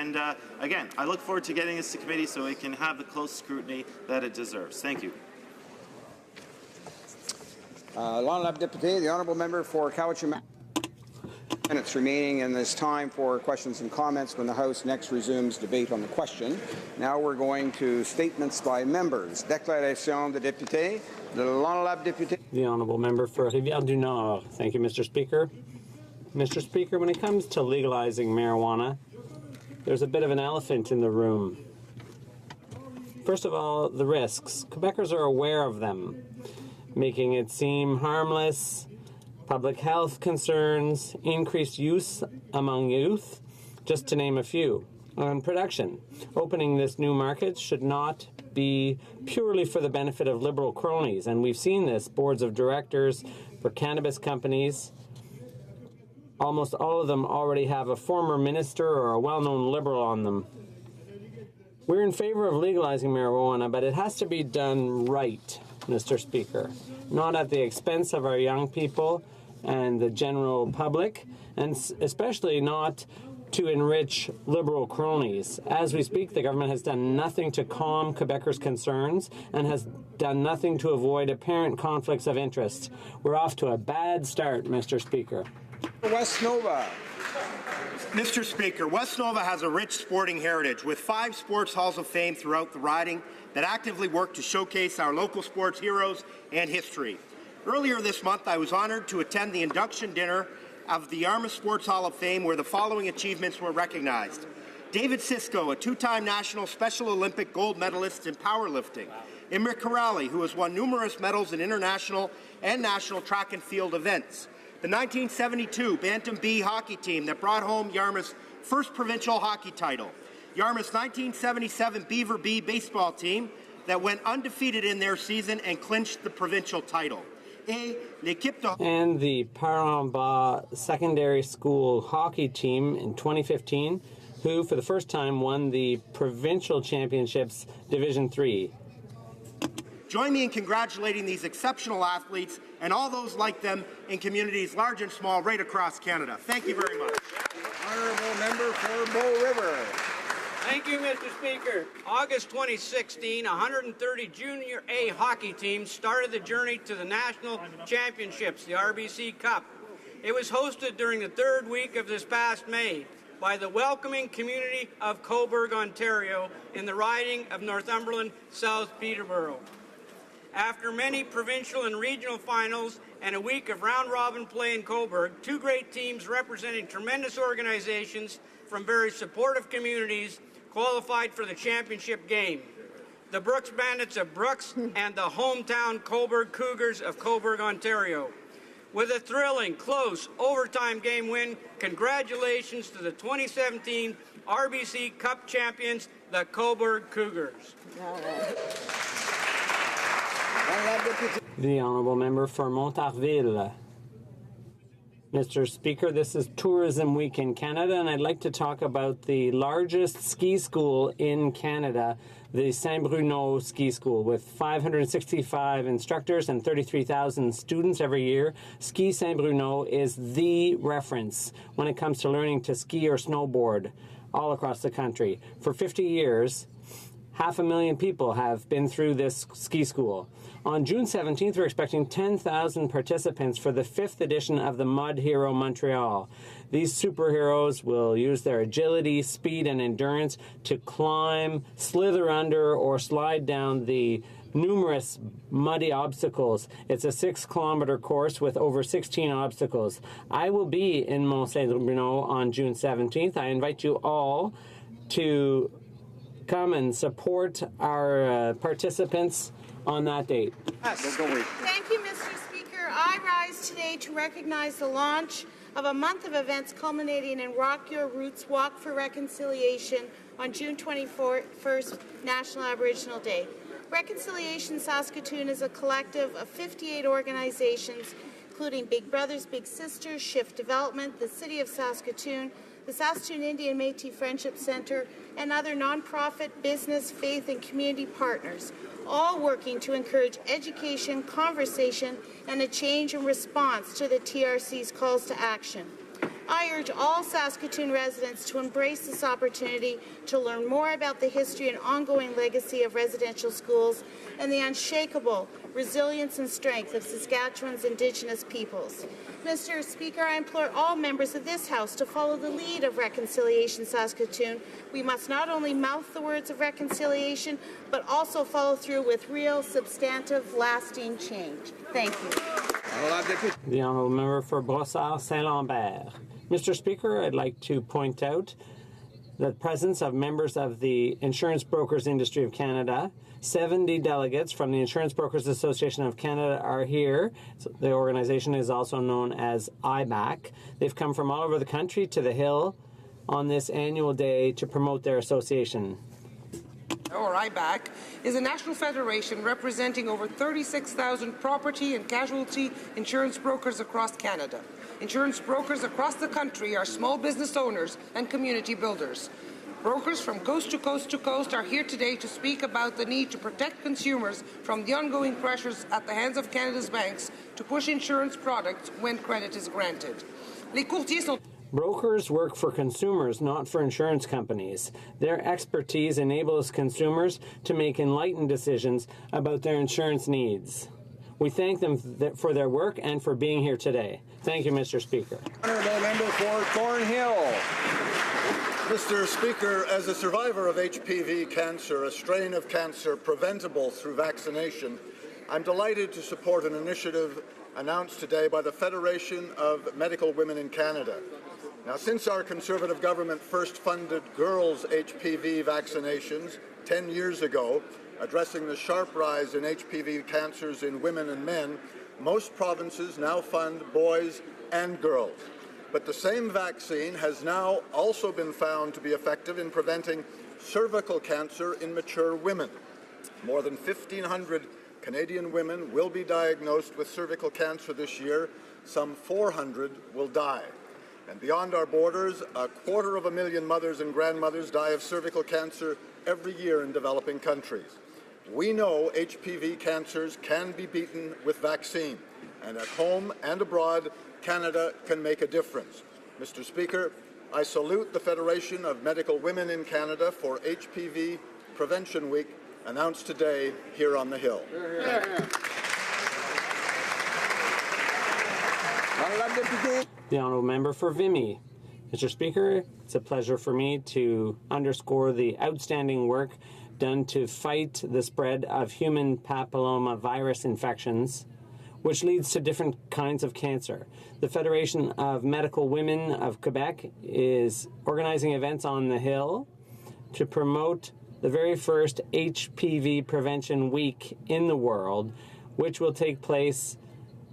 And again, I look forward to getting this to committee so it can have the close scrutiny that it deserves. Thank you. L'honorable Deputy, the honourable member for Cowichan. Minutes remaining in this time for questions and comments when the House next resumes debate on the question. Now we're going to statements by members. Déclaration de député. De l'honorable député. The honourable member for Rivière-du-Nord. Thank you, Mr. Speaker. Mr. Speaker, when it comes to legalizing marijuana, there's a bit of an elephant in the room. First of all, the risks. Quebecers are aware of them, making it seem harmless, public health concerns, increased use among youth, just to name a few. On production, opening this new market should not be purely for the benefit of Liberal cronies, and we've seen this, boards of directors for cannabis companies. Almost all of them already have a former minister or a well-known Liberal on them. We're in favor of legalizing marijuana, but it has to be done right, Mr. Speaker, not at the expense of our young people and the general public, and especially not to enrich Liberal cronies. As we speak, the government has done nothing to calm Quebecers' concerns and has done nothing to avoid apparent conflicts of interest. We're off to a bad start, Mr. Speaker. West Nova. Mr. Speaker, West Nova has a rich sporting heritage with 5 sports halls of fame throughout the riding that actively work to showcase our local sports heroes and history. Earlier this month, I was honored to attend the induction dinner of the Yarmouth Sports Hall of Fame, where the following achievements were recognized. David Sisko, a 2-time national Special Olympic gold medalist in powerlifting. Imre Corrali, who has won numerous medals in international and national track and field events. The 1972 Bantam B hockey team that brought home Yarmouth's first provincial hockey title. Yarmouth's 1977 Beaver B baseball team that went undefeated in their season and clinched the provincial title. And the Paramba Secondary School hockey team in 2015, who for the first time won the Provincial Championships Division 3. Join me in congratulating these exceptional athletes and all those like them in communities large and small right across Canada. Thank you very much. Honourable member for Bow River. Thank you, Mr. Speaker. August 2016, 130 Junior A hockey teams started the journey to the National Championships, the RBC Cup. It was hosted during the 3rd week of this past May by the welcoming community of Cobourg, Ontario, in the riding of Northumberland, South Peterborough. After many provincial and regional finals and a week of round-robin play in Cobourg, 2 great teams representing tremendous organizations from very supportive communities qualified for the championship game. The Brooks Bandits of Brooks and the hometown Cobourg Cougars of Cobourg, Ontario. With a thrilling, close, overtime game win, congratulations to the 2017 RBC Cup champions, the Cobourg Cougars. The honourable member for Montarville. Mr. Speaker, this is Tourism Week in Canada, and I'd like to talk about the largest ski school in Canada, the Saint-Bruno Ski School. With 565 instructors and 33,000 students every year, Ski Saint-Bruno is the reference when it comes to learning to ski or snowboard all across the country. For 50 years, 500,000 people have been through this ski school. On June 17th, we're expecting 10,000 participants for the 5th edition of the Mud Hero Montreal. These superheroes will use their agility, speed, and endurance to climb, slither under, or slide down the numerous muddy obstacles. It's a 6-kilometer course with over 16 obstacles. I will be in Mont-Saint-Bruno on June 17th. I invite you all to come and support our participants on that date. Thank you, Mr. Speaker. I rise today to recognize the launch of a month of events culminating in Rock Your Roots Walk for Reconciliation on June 21st, National Aboriginal Day. Reconciliation Saskatoon is a collective of 58 organizations, including Big Brothers Big Sisters, Shift Development, the City of Saskatoon, the Saskatoon Indian Métis Friendship Centre, and other nonprofit, business, faith, and community partners, all working to encourage education, conversation, and a change in response to the TRC's calls to action. I urge all Saskatoon residents to embrace this opportunity to learn more about the history and ongoing legacy of residential schools and the unshakable resilience and strength of Saskatchewan's Indigenous peoples. Mr. Speaker, I implore all members of this House to follow the lead of Reconciliation Saskatoon. We must not only mouth the words of reconciliation, but also follow through with real, substantive, lasting change. Thank you. The Honourable Member for Brossard-Saint-Lambert. Mr. Speaker, I'd like to point out the presence of members of the Insurance Brokers Industry of Canada. 70 delegates from the Insurance Brokers Association of Canada are here. So the organization is also known as IBAC. They've come from all over the country to the Hill on this annual day to promote their association. Or IBAC, is a national federation representing over 36,000 property and casualty insurance brokers across Canada. Insurance brokers across the country are small business owners and community builders. Brokers from coast to coast to coast are here today to speak about the need to protect consumers from the ongoing pressures at the hands of Canada's banks to push insurance products when credit is granted. Les courtiers sont Brokers work for consumers, not for insurance companies. Their expertise enables consumers to make enlightened decisions about their insurance needs. We thank them for their work and for being here today. Thank you, Mr. Speaker. Honourable Member for Thornhill. Mr. Speaker, as a survivor of HPV cancer, a strain of cancer preventable through vaccination, I'm delighted to support an initiative announced today by the Federation of Medical Women in Canada. Now, since our Conservative government first funded girls' HPV vaccinations 10 years ago, addressing the sharp rise in HPV cancers in women and men, most provinces now fund boys and girls. But the same vaccine has now also been found to be effective in preventing cervical cancer in mature women. More than 1,500 Canadian women will be diagnosed with cervical cancer this year. Some 400 will die. And beyond our borders, 250,000 mothers and grandmothers die of cervical cancer every year in developing countries. We know HPV cancers can be beaten with vaccine, and at home and abroad, Canada can make a difference. Mr. Speaker, I salute the Federation of Medical Women in Canada for HPV Prevention Week, announced today here on the Hill. The Honourable Member for Vimy. Mr. Speaker, it's a pleasure for me to underscore the outstanding work done to fight the spread of human papilloma virus infections, which leads to different kinds of cancer. The Federation of Medical Women of Quebec is organizing events on the Hill to promote the very first HPV Prevention Week in the world, which will take place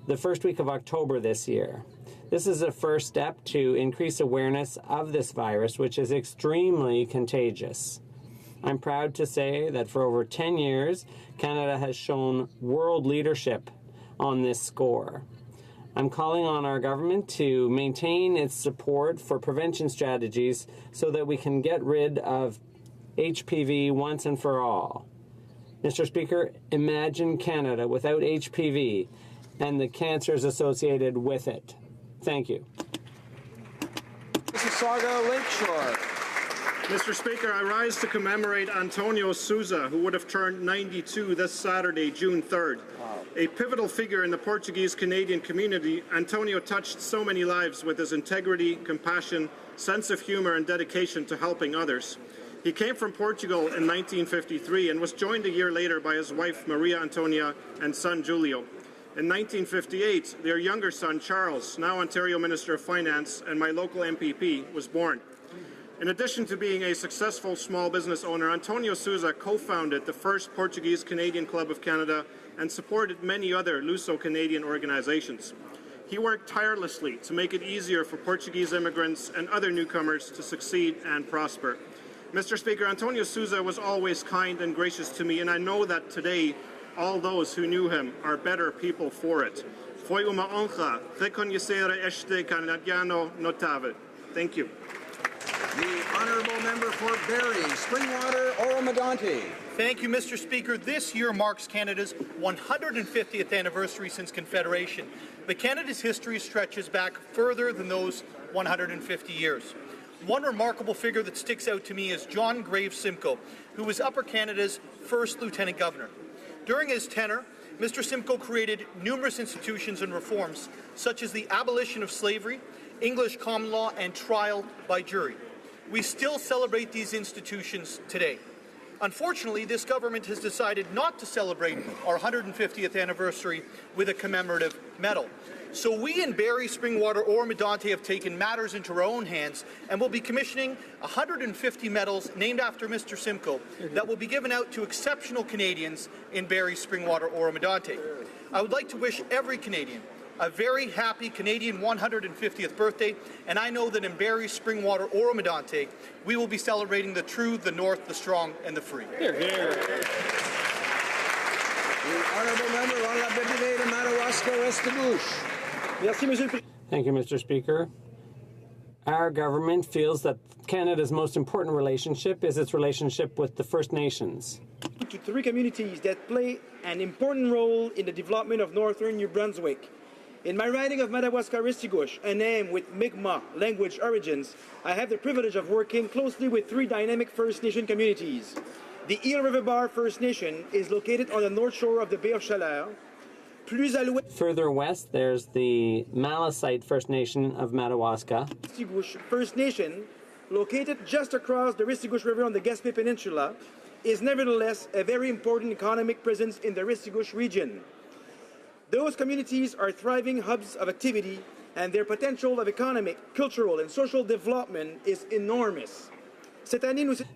the first week of October this year. This is a first step to increase awareness of this virus, which is extremely contagious. I'm proud to say that for over 10 years, Canada has shown world leadership on this score. I'm calling on our government to maintain its support for prevention strategies so that we can get rid of HPV once and for all. Mr. Speaker, imagine Canada without HPV and the cancers associated with it. Thank you. Mississauga Lakeshore. Mr. Speaker, I rise to commemorate Antonio Souza, who would have turned 92 this Saturday, June 3rd. Wow. A pivotal figure in the Portuguese-Canadian community, Antonio touched so many lives with his integrity, compassion, sense of humor, and dedication to helping others. He came from Portugal in 1953 and was joined a year later by his wife, Maria Antonia, and son, Julio. In 1958, their younger son, Charles, now Ontario Minister of Finance and my local MPP, was born. In addition to being a successful small business owner, Antonio Souza co-founded the first Portuguese-Canadian Club of Canada and supported many other Luso-Canadian organizations. He worked tirelessly to make it easier for Portuguese immigrants and other newcomers to succeed and prosper. Mr. Speaker, Antonio Souza was always kind and gracious to me, and I know that today all those who knew him are better people for it. Foi uma honra reconhecer este canadiano notável. Thank you. The honourable member for Barrie, Springwater, Oro-Medonte. Thank you, Mr. Speaker. This year marks Canada's 150th anniversary since Confederation, but Canada's history stretches back further than those 150 years. One remarkable figure that sticks out to me is John Graves Simcoe, who was Upper Canada's first Lieutenant Governor. During his tenure, Mr. Simcoe created numerous institutions and reforms, such as the abolition of slavery, English common law, and trial by jury. We still celebrate these institutions today. Unfortunately, this government has decided not to celebrate our 150th anniversary with a commemorative medal. So we in Barrie, Springwater, Oro-Medonte have taken matters into our own hands and will be commissioning 150 medals named after Mr. Simcoe that will be given out to exceptional Canadians in Barrie, Springwater, Oro-Medonte. I would like to wish every Canadian a very happy Canadian 150th birthday, and I know that in Barrie, Springwater, Oro-Medonte, we will be celebrating the true, the north, the strong, and the free. Here, here. The honourable member, la députée de Madawaska-Restigouche. Thank you, Mr. Speaker. Our government feels that Canada's most important relationship is its relationship with the First Nations. To three communities that play an important role in the development of northern New Brunswick. In my riding of Madawaska-Restigouche, a name with Mi'kmaq language origins, I have the privilege of working closely with three dynamic First Nation communities. The Eel River Bar First Nation is located on the north shore of the Bay of Chaleur. Further west, there's the Malasite First Nation of Madawaska. Restigouche First Nation, located just across the Restigouche River on the Gaspé Peninsula, is nevertheless a very important economic presence in the Restigouche region. Those communities are thriving hubs of activity, and their potential of economic, cultural, and social development is enormous.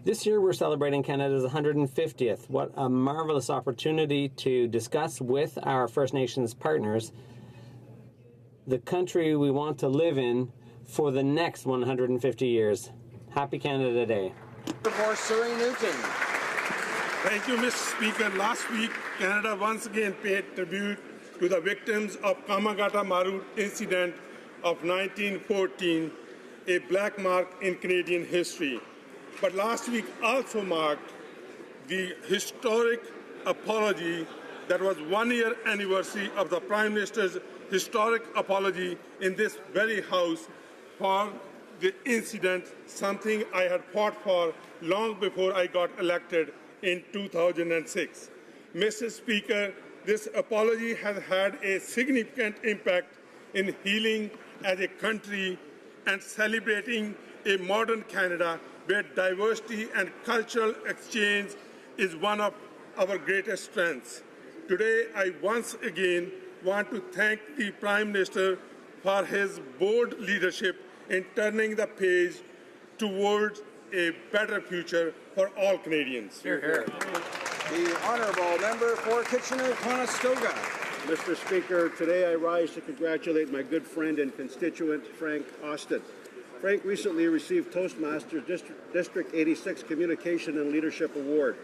This year we're celebrating Canada's 150th. What a marvelous opportunity to discuss with our First Nations partners the country we want to live in for the next 150 years. Happy Canada Day. For Surrey Newton. Thank you, Mr. Speaker. Last week, Canada once again paid tribute to the victims of Kamagata Marut incident of 1914, a black mark in Canadian history. But last week also marked the historic apology that was 1 year anniversary of the Prime Minister's historic apology in this very House for the incident, something I had fought for long before I got elected in 2006. Mr. Speaker, this apology has had a significant impact in healing as a country and celebrating a modern Canada where diversity and cultural exchange is one of our greatest strengths. Today, I once again want to thank the Prime Minister for his bold leadership in turning the page towards a better future for all Canadians. Hear, hear. The honourable member for Kitchener-Conestoga. Mr. Speaker, today I rise to congratulate my good friend and constituent, Frank Austin. Frank recently received Toastmasters District 86 Communication and Leadership Award.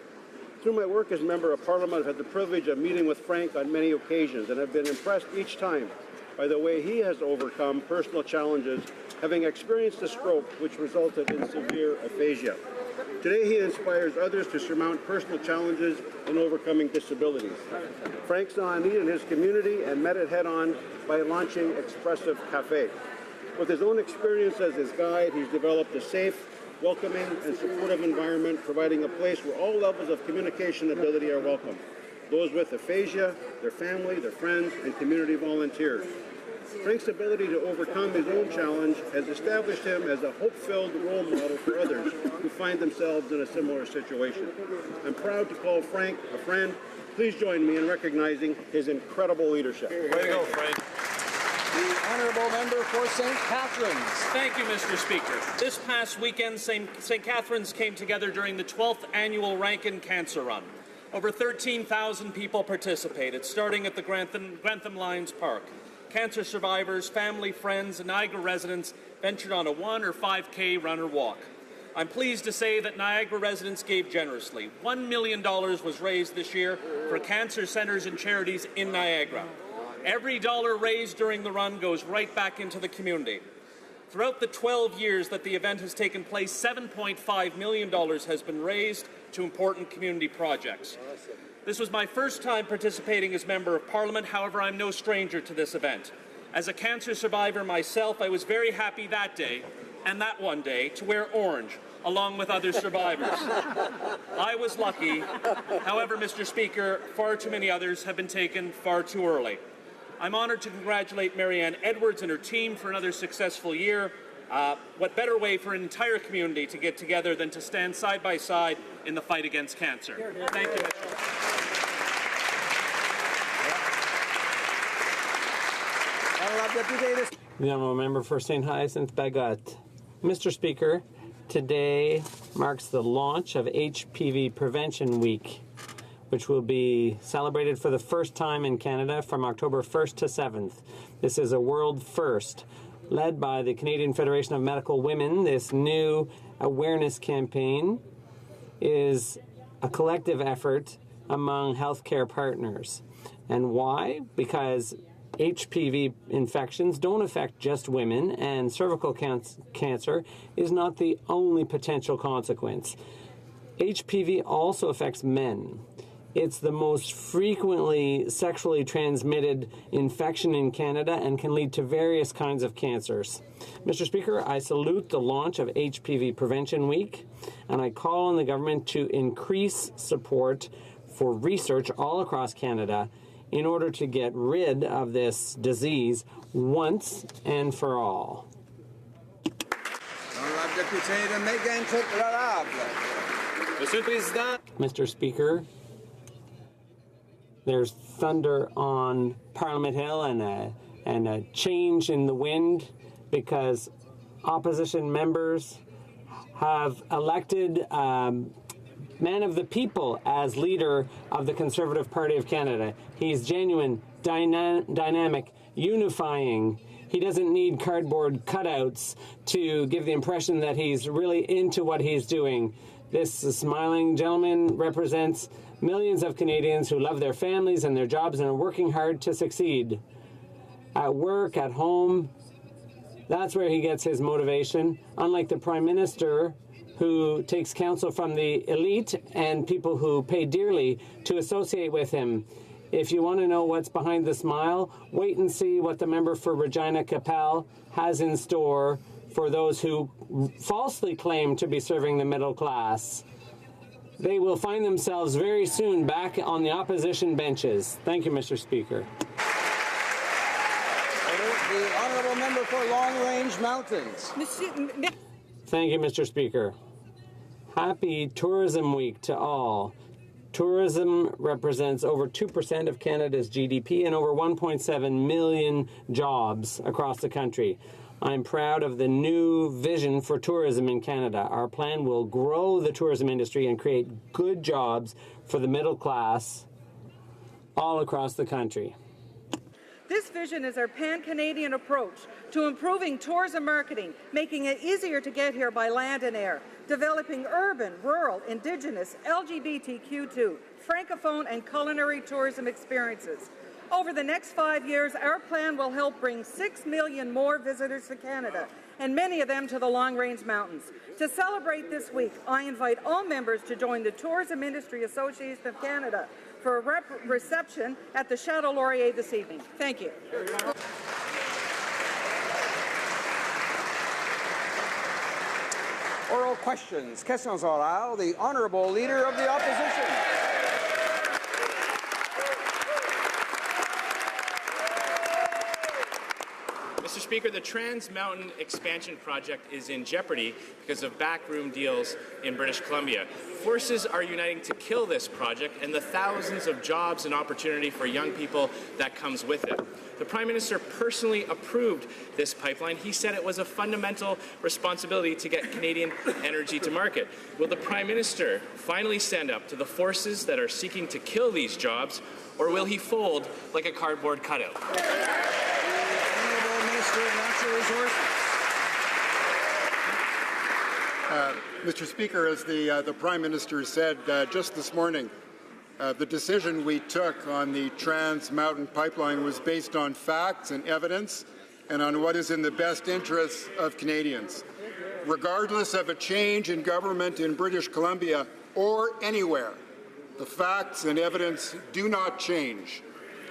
Through my work as Member of Parliament, I've had the privilege of meeting with Frank on many occasions, and I've been impressed each time by the way he has overcome personal challenges, having experienced a stroke which resulted in severe aphasia. Today he inspires others to surmount personal challenges in overcoming disabilities. Frank saw a need in his community and met it head-on by launching Expressive Cafe. With his own experience as his guide, he's developed a safe, welcoming, and supportive environment, providing a place where all levels of communication ability are welcome. Those with aphasia, their family, their friends, and community volunteers. Frank's ability to overcome his own challenge has established him as a hope-filled role model for others who find themselves in a similar situation. I'm proud to call Frank a friend. Please join me in recognizing his incredible leadership. Way to go, Frank. The honourable member for St. Catharines. Thank you, Mr. Speaker. This past weekend, St. Catharines came together during the 12th annual Rankin Cancer Run. Over 13,000 people participated, starting at the Grantham Lions Park. Cancer survivors, family, friends, and Niagara residents ventured on a 1 or 5K run or walk. I'm pleased to say that Niagara residents gave generously. $1 million was raised this year for cancer centres and charities in Niagara. Every dollar raised during the run goes right back into the community. Throughout the 12 years that the event has taken place, $7.5 million has been raised to important community projects. This was my first time participating as Member of Parliament. However, I'm no stranger to this event. As a cancer survivor myself, I was very happy that day, and that one day, to wear orange, along with other survivors. I was lucky. However, Mr. Speaker, far too many others have been taken far too early. I'm honoured to congratulate Marianne Edwards and her team for another successful year. What better way for an entire community to get together than to stand side by side in the fight against cancer? Thank you, Mr. The Honourable Member for St. Hyacinthe-Bagot. Mr. Speaker, today marks the launch of HPV Prevention Week, which will be celebrated for the first time in Canada from October 1st to 7th. This is a world first. Led by the Canadian Federation of Medical Women, this new awareness campaign is a collective effort among healthcare partners. And why? Because HPV infections don't affect just women, and cervical cancer is not the only potential consequence. HPV also affects men. It's the most frequently sexually transmitted infection in Canada and can lead to various kinds of cancers. Mr. Speaker, I salute the launch of HPV Prevention Week, and I call on the government to increase support for research all across Canada in order to get rid of this disease once and for all. Mr. Speaker, there's thunder on Parliament Hill and a change in the wind because opposition members have elected man of the people as leader of the Conservative Party of Canada. He's genuine, dynamic, unifying. He doesn't need cardboard cutouts to give the impression that he's really into what he's doing. This smiling gentleman represents millions of Canadians who love their families and their jobs and are working hard to succeed. At work, at home, that's where he gets his motivation. Unlike the Prime Minister, who takes counsel from the elite and people who pay dearly to associate with him. If you want to know what's behind the smile, wait and see what the member for Regina Capel has in store for those who falsely claim to be serving the middle class. They will find themselves very soon back on the opposition benches. Thank you, Mr. Speaker. The Honourable Member for Long Range Mountains. Thank you, Mr. Speaker. Happy Tourism Week to all. Tourism represents over 2% of Canada's GDP and over 1.7 million jobs across the country. I'm proud of the new vision for tourism in Canada. Our plan will grow the tourism industry and create good jobs for the middle class all across the country. This vision is our pan-Canadian approach to improving tourism marketing, making it easier to get here by land and air, developing urban, rural, Indigenous, LGBTQ2, Francophone and culinary tourism experiences. Over the next 5 years, our plan will help bring 6 million more visitors to Canada, and many of them to the Long Range Mountains. To celebrate this week, I invite all members to join the Tourism Industry Association of Canada for a reception at the Chateau Laurier this evening. Thank you. Oral questions. Questions orales. The Honourable Leader of the Opposition. Mr. Speaker, the Trans Mountain Expansion Project is in jeopardy because of backroom deals in British Columbia. Forces are uniting to kill this project and the thousands of jobs and opportunity for young people that comes with it. The Prime Minister personally approved this pipeline. He said it was a fundamental responsibility to get Canadian energy to market. Will the Prime Minister finally stand up to the forces that are seeking to kill these jobs, or will he fold like a cardboard cutout? Minister of Natural Resources. Mr. Speaker, as the Prime Minister said just this morning, the decision we took on the Trans Mountain Pipeline was based on facts and evidence and on what is in the best interests of Canadians. Regardless of a change in government in British Columbia or anywhere, the facts and evidence do not change.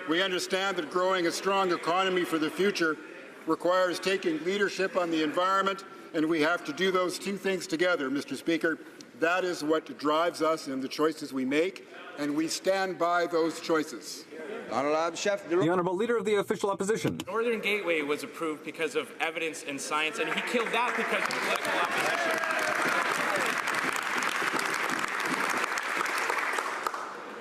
We understand that growing a strong economy for the future requires taking leadership on the environment, and we have to do those two things together, Mr. Speaker. That is what drives us in the choices we make, and we stand by those choices. The Honourable Leader of the Official Opposition. Northern Gateway was approved because of evidence and science, and he killed that because of political opposition.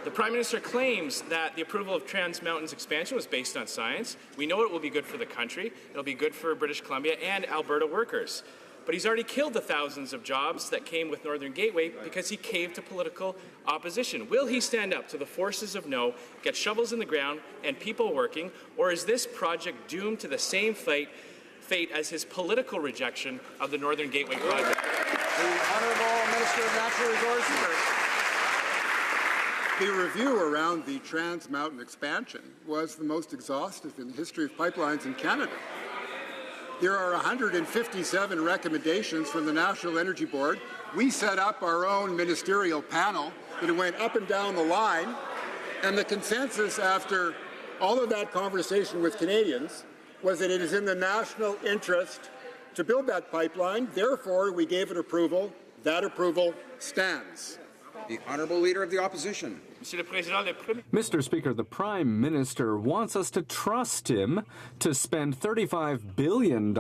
The Prime Minister claims that the approval of Trans Mountain's expansion was based on science. We know it will be good for the country. It'll be good for British Columbia and Alberta workers. But he's already killed the thousands of jobs that came with Northern Gateway because he caved to political opposition. Will he stand up to the forces of no, get shovels in the ground and people working, or is this project doomed to the same fate as his political rejection of the Northern Gateway project? The Honourable Minister of Natural Resources. The review around the Trans Mountain expansion was the most exhaustive in the history of pipelines in Canada. There are 157 recommendations from the National Energy Board. We set up our own ministerial panel that went up and down the line, and the consensus after all of that conversation with Canadians was that it is in the national interest to build that pipeline. Therefore, we gave it approval. That approval stands. The Honourable Leader of the Opposition. Mr. Speaker, the Prime Minister wants us to trust him to spend $35 billion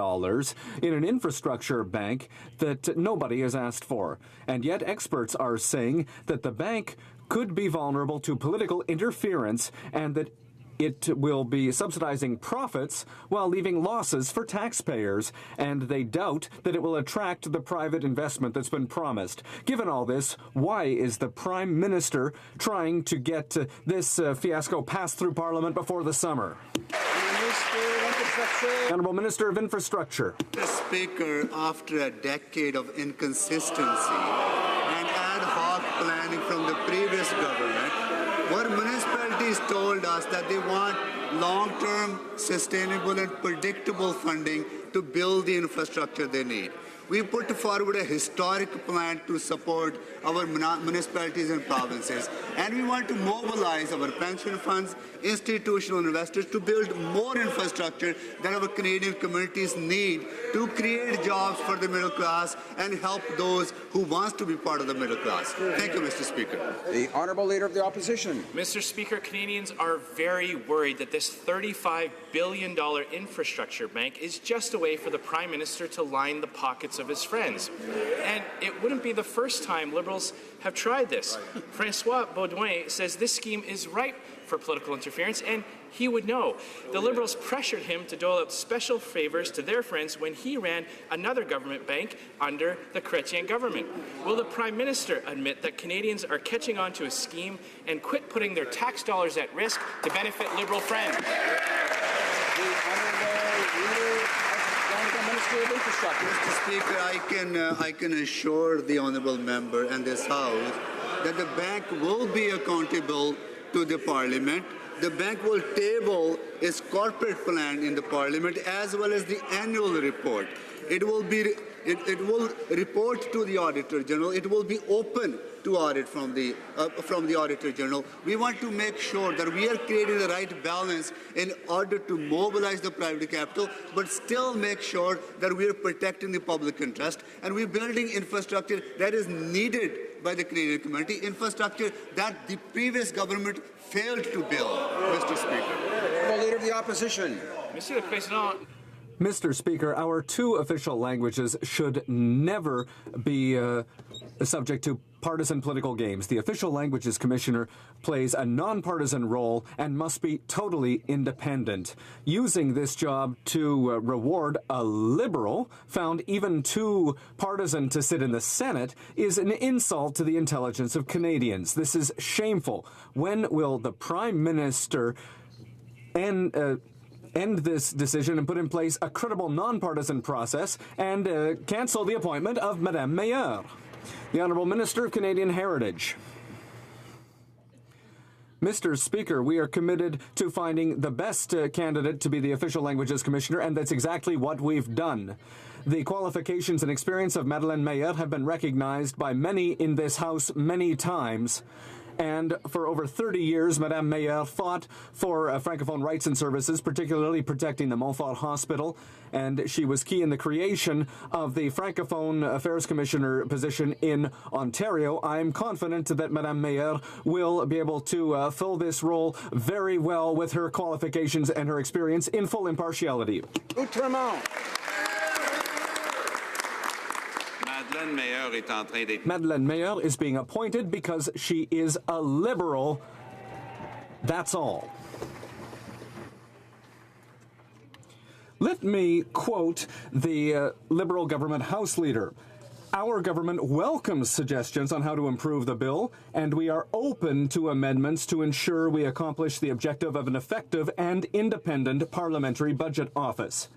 in an infrastructure bank that nobody has asked for. And yet experts are saying that the bank could be vulnerable to political interference and that it will be subsidizing profits while leaving losses for taxpayers, and they doubt that it will attract the private investment that's been promised. Given all this, why is the Prime Minister trying to get this fiasco passed through Parliament before the summer? Honourable Minister of Infrastructure. Mr. Speaker, after a decade of inconsistency and ad hoc planning from the previous government, what municipalities told us that they want long-term, sustainable and predictable funding to build the infrastructure they need. We put forward a historic plan to support our municipalities and provinces, and we want to mobilize our pension funds, institutional investors to build more infrastructure that our Canadian communities need to create jobs for the middle class and help those who want to be part of the middle class. Thank you, Mr. Speaker. The Honourable Leader of the Opposition. Mr. Speaker, Canadians are very worried that this $35 billion infrastructure bank is just a way for the Prime Minister to line the pockets of his friends. And it wouldn't be the first time Liberals have tried this. François Beaudoin says this scheme is ripe for political interference, and he would know. The Liberals pressured him to dole out special favours to their friends when he ran another government bank under the Chrétien government. Will the Prime Minister admit that Canadians are catching on to a scheme and quit putting their tax dollars at risk to benefit Liberal friends? Mr. Speaker, I can assure the honourable member and this House that the bank will be accountable to the Parliament. The bank will table its corporate plan in the Parliament as well as the annual report. It will report to the Auditor General. It will be open to audit from the Auditor General. We want to make sure that we are creating the right balance in order to mobilize the private capital, but still make sure that we are protecting the public interest, and we're building infrastructure that is needed by the Canadian community, infrastructure that the previous government failed to build, Mr. Speaker. The Leader of the Opposition. Monsieur le Président. Mr. Speaker, our two official languages should never be subject to partisan political games. The Official Languages Commissioner plays a nonpartisan role and must be totally independent. Using this job to reward a Liberal found even too partisan to sit in the Senate is an insult to the intelligence of Canadians. This is shameful. When will the Prime Minister end this decision and put in place a credible nonpartisan process and cancel the appointment of Madame Meilleur? The Honourable Minister of Canadian Heritage. Mr. Speaker, we are committed to finding the best candidate to be the official languages commissioner, and that's exactly what we've done. The qualifications and experience of Madeleine Meyer have been recognized by many in this House many times. And for over 30 years, Madame Meyer fought for Francophone rights and services, particularly protecting the Montfort Hospital. And she was key in the creation of the Francophone Affairs Commissioner position in Ontario. I'm confident that Madame Meyer will be able to fill this role very well with her qualifications and her experience in full impartiality. Outremont. Madeleine Meyer is being appointed because she is a Liberal. That's all. Let me quote the Liberal government House leader. Our government welcomes suggestions on how to improve the bill, and we are open to amendments to ensure we accomplish the objective of an effective and independent parliamentary budget office.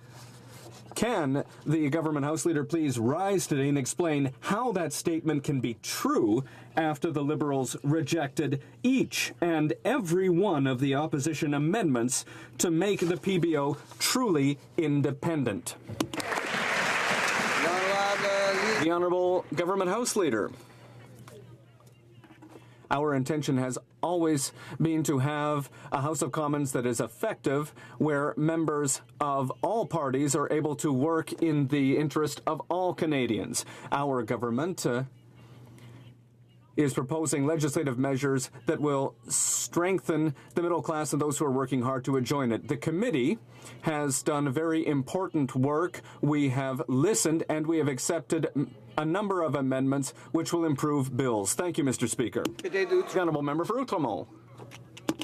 Can the government House leader please rise today and explain how that statement can be true after the Liberals rejected each and every one of the opposition amendments to make the PBO truly independent? The Honourable Government House Leader. Our intention has always been to have a House of Commons that is effective, where members of all parties are able to work in the interest of all Canadians. Our government is proposing legislative measures that will strengthen the middle class and those who are working hard to join it. The committee has done very important work. We have listened and we have accepted a number of amendments which will improve bills. Thank you, Mr. Speaker. The honourable member for Outremont.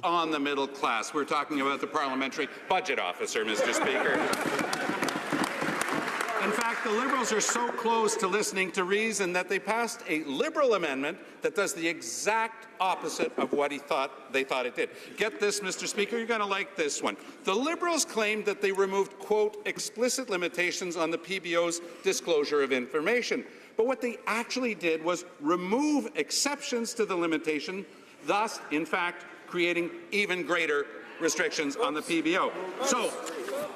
On the middle class, we're talking about the parliamentary budget officer, Mr. Speaker. In fact, the Liberals are so close to listening to reason that they passed a Liberal amendment that does the exact opposite of what they thought it did. Get this, Mr. Speaker, you're going to like this one. The Liberals claimed that they removed, quote, explicit limitations on the PBO's disclosure of information. But what they actually did was remove exceptions to the limitation, thus, in fact, creating even greater restrictions on the PBO. So,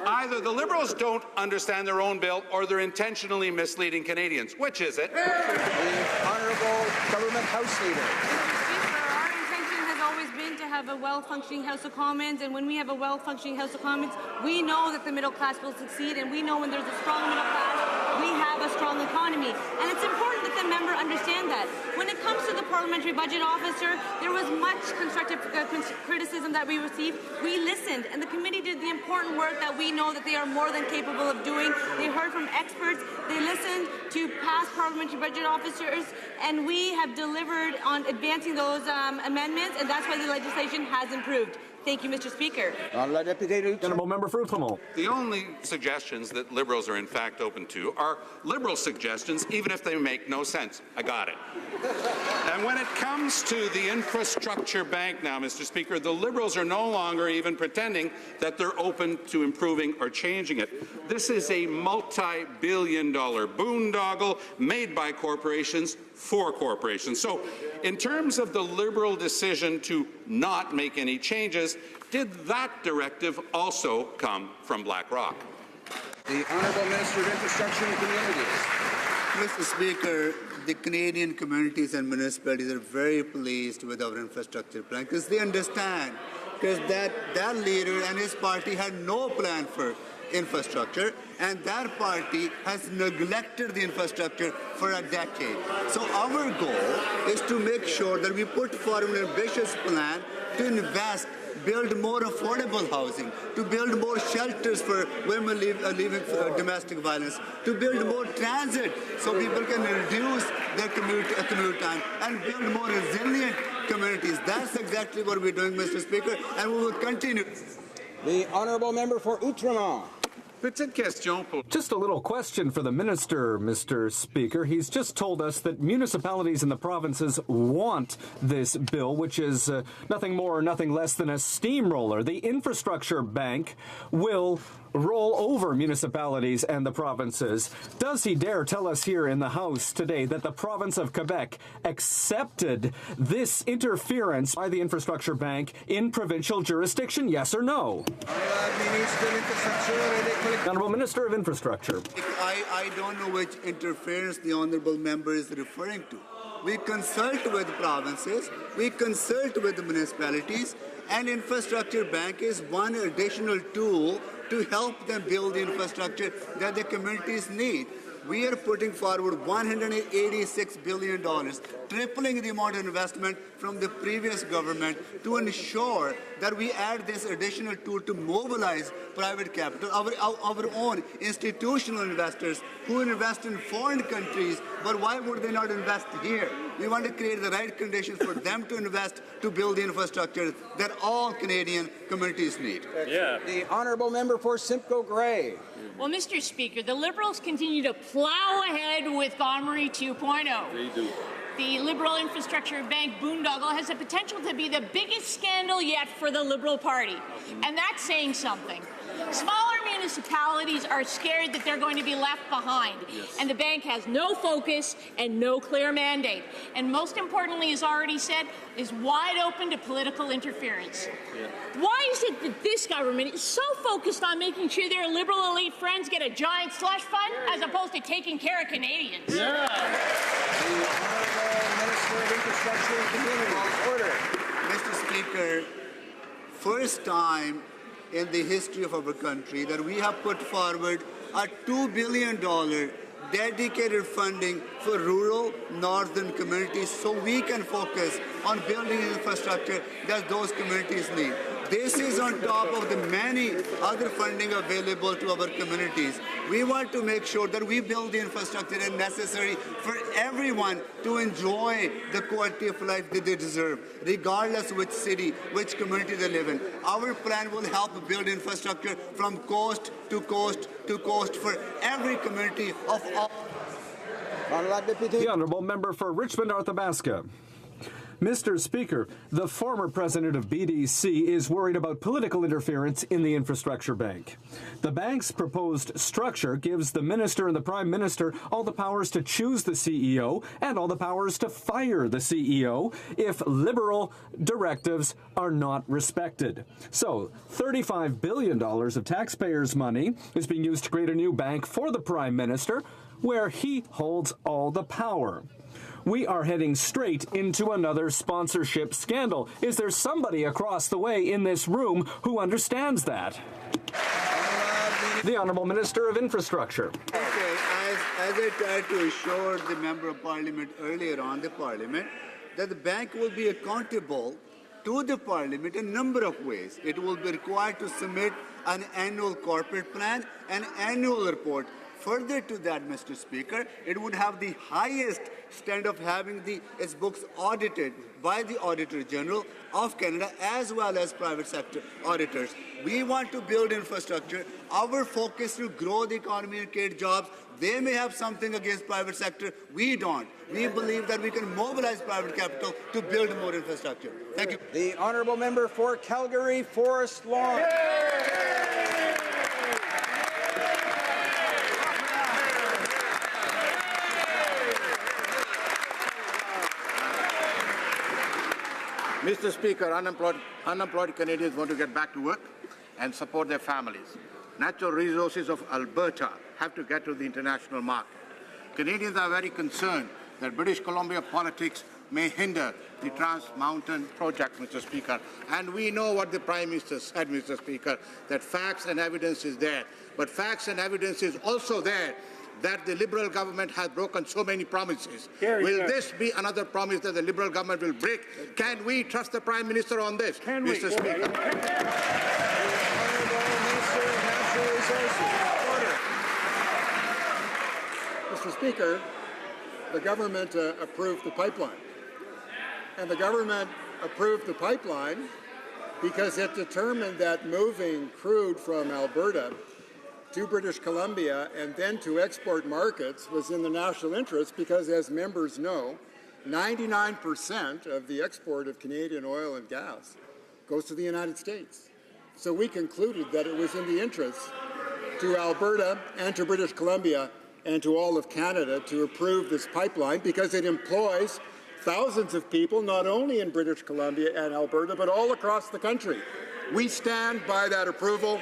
either the Liberals don't understand their own bill or they're intentionally misleading Canadians. Which is it? The Honourable Government House Leader. Our intention has always been to have a well-functioning House of Commons, and when we have a well-functioning House of Commons, we know that the middle class will succeed, and we know when there's a strong middle class, we have a strong economy. And it's important that the member understand that. When it comes to the parliamentary budget officer, there was much constructive criticism that we received. We listened, and the committee did the important work that we know that they are more than capable of doing. They heard from experts, they listened to past parliamentary budget officers, and we have delivered on advancing those amendments, and that's why the legislation has improved. Thank you, Mr. Speaker. Honourable member for Outremont. The only suggestions that Liberals are in fact open to are Liberal suggestions, even if they make no sense. I got it. And when it comes to the infrastructure bank now, Mr. Speaker, the Liberals are no longer even pretending that they're open to improving or changing it. This is a multi-billion-dollar boondoggle made by corporations for corporations. So, in terms of the Liberal decision to not make any changes, did that directive also come from BlackRock? The Honourable Minister of Infrastructure and Communities. Mr. Speaker, the Canadian communities and municipalities are very pleased with our infrastructure plan because they understand that leader and his party had no plan for infrastructure, and that party has neglected the infrastructure for a decade. So our goal is to make sure that we put forward an ambitious plan to invest, build more affordable housing, to build more shelters for women living domestic violence, to build more transit so people can reduce their commute time, and build more resilient communities. That's exactly what we're doing, Mr. Speaker, and we will continue. The Honourable Member for Outremont. Just a little question for the minister, Mr. Speaker. He's just told us that municipalities in the provinces want this bill, which is nothing more or nothing less than a steamroller. The infrastructure bank will roll over municipalities and the provinces? Does he dare tell us here in the House today that the province of Quebec accepted this interference by the Infrastructure Bank in provincial jurisdiction? Yes or no? Honourable Minister of Infrastructure. I don't know which interference the honourable member is referring to. We consult with provinces, we consult with the municipalities, and Infrastructure Bank is one additional tool to help them build the infrastructure that the communities need. We are putting forward $186 billion, tripling the amount of investment from the previous government to ensure that we add this additional tool to mobilize private capital, our own institutional investors who invest in foreign countries, but why would they not invest here? We want to create the right conditions for them to invest to build the infrastructure that all Canadian communities need. Yeah. The honourable member for Simcoe Grey. Well, Mr. Speaker, the Liberals continue to plow ahead with Gomery 2.0. They do. The Liberal Infrastructure Bank boondoggle has the potential to be the biggest scandal yet for the Liberal Party. And that's saying something. Smaller municipalities are scared that they're going to be left behind. Yes. And the bank has no focus and no clear mandate. And most importantly, as already said, is wide open to political interference. Yeah. Why is it that this government is so focused on making sure their Liberal elite friends get a giant slush fund as opposed to taking care of Canadians? Yeah. The Honourable Minister of Infrastructure and Communities. Order. Mr. Speaker, first time in the history of our country that we have put forward a $2 billion dedicated funding for rural northern communities so we can focus on building infrastructure that those communities need. This is on top of the many other funding available to our communities. We want to make sure that we build the infrastructure that is necessary for everyone to enjoy the quality of life that they deserve, regardless which city, which community they live in. Our plan will help build infrastructure from coast to coast to coast for every community of all. The Honourable Member for Richmond Arthabaska. Mr. Speaker, the former president of BDC is worried about political interference in the Infrastructure Bank. The bank's proposed structure gives the minister and the prime minister all the powers to choose the CEO and all the powers to fire the CEO if liberal directives are not respected. So, $35 billion of taxpayers' money is being used to create a new bank for the prime minister, where he holds all the power. We are heading straight into another sponsorship scandal. Is there somebody across the way in this room who understands that? The Honourable Minister of Infrastructure. Okay, as I tried to assure the Member of Parliament earlier on the Parliament, that the bank will be accountable to the Parliament in a number of ways. It will be required to submit an annual corporate plan, an annual report. Further to that, Mr. Speaker, it would have the highest standard of having its books audited by the Auditor General of Canada as well as private sector auditors. We want to build infrastructure. Our focus is to grow the economy and create jobs. They may have something against private sector. We don't. We believe that we can mobilize private capital to build more infrastructure. Thank you. The Honourable Member for Calgary Forest Lawn. Mr. Speaker, unemployed Canadians want to get back to work and support their families. Natural resources of Alberta have to get to the international market. Canadians are very concerned that British Columbia politics may hinder the Trans Mountain project, Mr. Speaker. And we know what the Prime Minister said, Mr. Speaker, that facts and evidence is there. But facts and evidence is also there that the Liberal government has broken so many promises. Will this be another promise that the Liberal government will break? Can we trust the Prime Minister on this, Mr. Speaker? Mr. Speaker, the government approved the pipeline. And the government approved the pipeline because it determined that moving crude from Alberta to British Columbia and then to export markets was in the national interest because, as members know, 99% of the export of Canadian oil and gas goes to the United States. So we concluded that it was in the interest to Alberta and to British Columbia and to all of Canada to approve this pipeline because it employs thousands of people, not only in British Columbia and Alberta, but all across the country. We stand by that approval.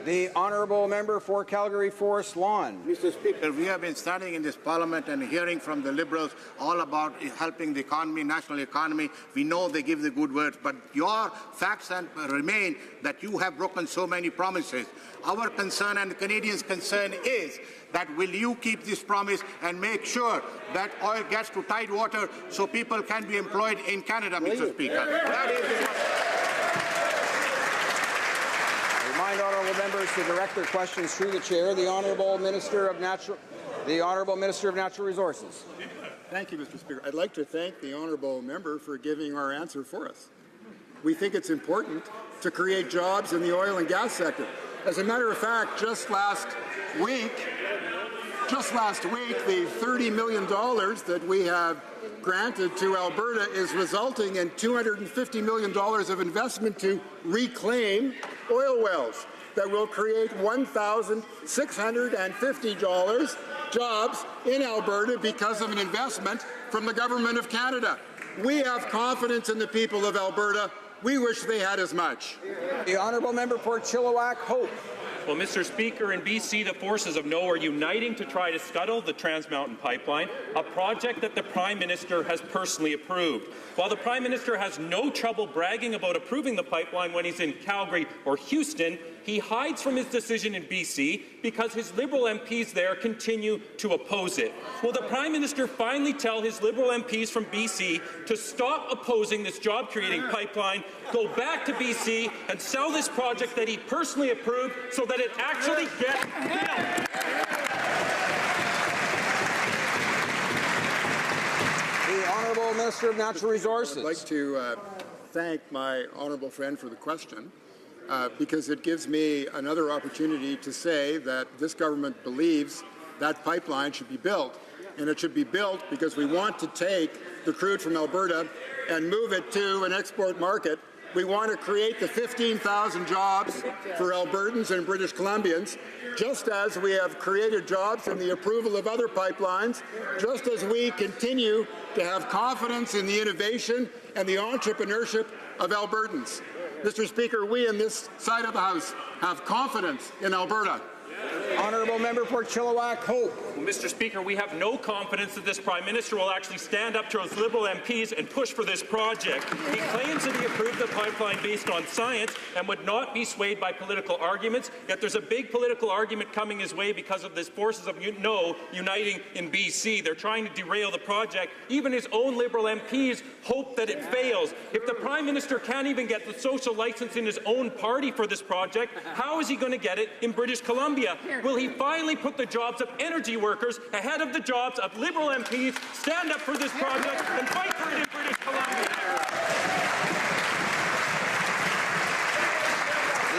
The honourable member for Calgary Forest Lawn. Mr. Speaker, we have been standing in this Parliament and hearing from the Liberals all about helping the economy, national economy. We know they give the good words, but your facts remain that you have broken so many promises. Our concern and the Canadians' concern is that will you keep this promise and make sure that oil gets to tidewater so people can be employed in Canada, Mr. Speaker? That is Remind honourable members to direct their questions through the chair. The honourable Minister of Natural Resources. Thank you, Mr. Speaker. I'd like to thank the honourable member for giving our answer for us. We think it's important to create jobs in the oil and gas sector. As a matter of fact, just last week, the $30 million that we have granted to Alberta is resulting in $250 million of investment to reclaim oil wells that will create 1,650 jobs in Alberta because of an investment from the Government of Canada. We have confidence in the people of Alberta. We wish they had as much. The honourable member for Chilliwack, HoC. Well, Mr. Speaker, in BC, the forces of no are uniting to try to scuttle the Trans Mountain Pipeline, a project that the Prime Minister has personally approved. While the Prime Minister has no trouble bragging about approving the pipeline when he's in Calgary or Houston, he hides from his decision in BC because his Liberal MPs there continue to oppose it. Will the Prime Minister finally tell his Liberal MPs from BC to stop opposing this job-creating pipeline, go back to BC and sell this project that he personally approved so that it actually gets built? The Honourable Minister of Natural Resources. I'd like to thank my honourable friend for the question because it gives me another opportunity to say that this government believes that pipeline should be built. And it should be built because we want to take the crude from Alberta and move it to an export market. We want to create the 15,000 jobs for Albertans and British Columbians, just as we have created jobs in the approval of other pipelines, just as we continue to have confidence in the innovation and the entrepreneurship of Albertans. Mr. Speaker, we in this side of the House have confidence in Alberta. Honourable member for Chilliwack, HoC. Well, Mr. Speaker, we have no confidence that this Prime Minister will actually stand up to his Liberal MPs and push for this project. He claims that he approved the pipeline based on science and would not be swayed by political arguments, yet there's a big political argument coming his way because of this forces of no uniting in BC. They're trying to derail the project. Even his own Liberal MPs hope that it fails. If the Prime Minister can't even get the social license in his own party for this project, how is he going to get it in British Columbia? Will he finally put the jobs of energy workers ahead of the jobs of Liberal MPs, stand up for this project, and fight for it in British Columbia?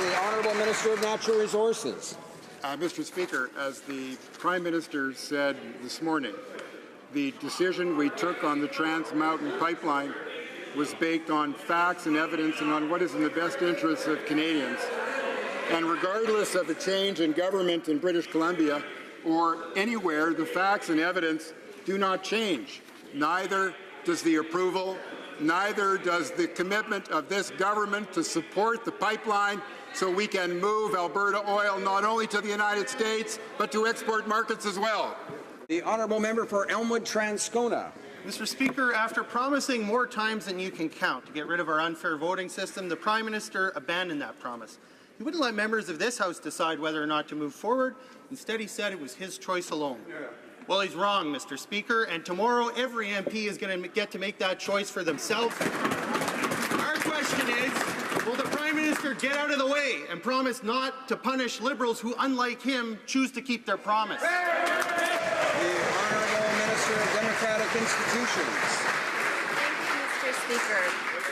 The Honourable Minister of Natural Resources. Mr. Speaker, as the Prime Minister said this morning, the decision we took on the Trans Mountain Pipeline was based on facts and evidence and on what is in the best interests of Canadians. And regardless of a change in government in British Columbia or anywhere, the facts and evidence do not change. Neither does the approval, neither does the commitment of this government to support the pipeline so we can move Alberta oil not only to the United States, but to export markets as well. The Honourable Member for Elmwood-Transcona. Mr. Speaker, after promising more times than you can count to get rid of our unfair voting system, the Prime Minister abandoned that promise. He wouldn't let members of this House decide whether or not to move forward. Instead, he said it was his choice alone. Well, he's wrong, Mr. Speaker, and tomorrow every MP is going to get to make that choice for themselves. Our question is, will the Prime Minister get out of the way and promise not to punish Liberals who, unlike him, choose to keep their promise? The Honourable Minister of Democratic Institutions. Thank you, Mr. Speaker.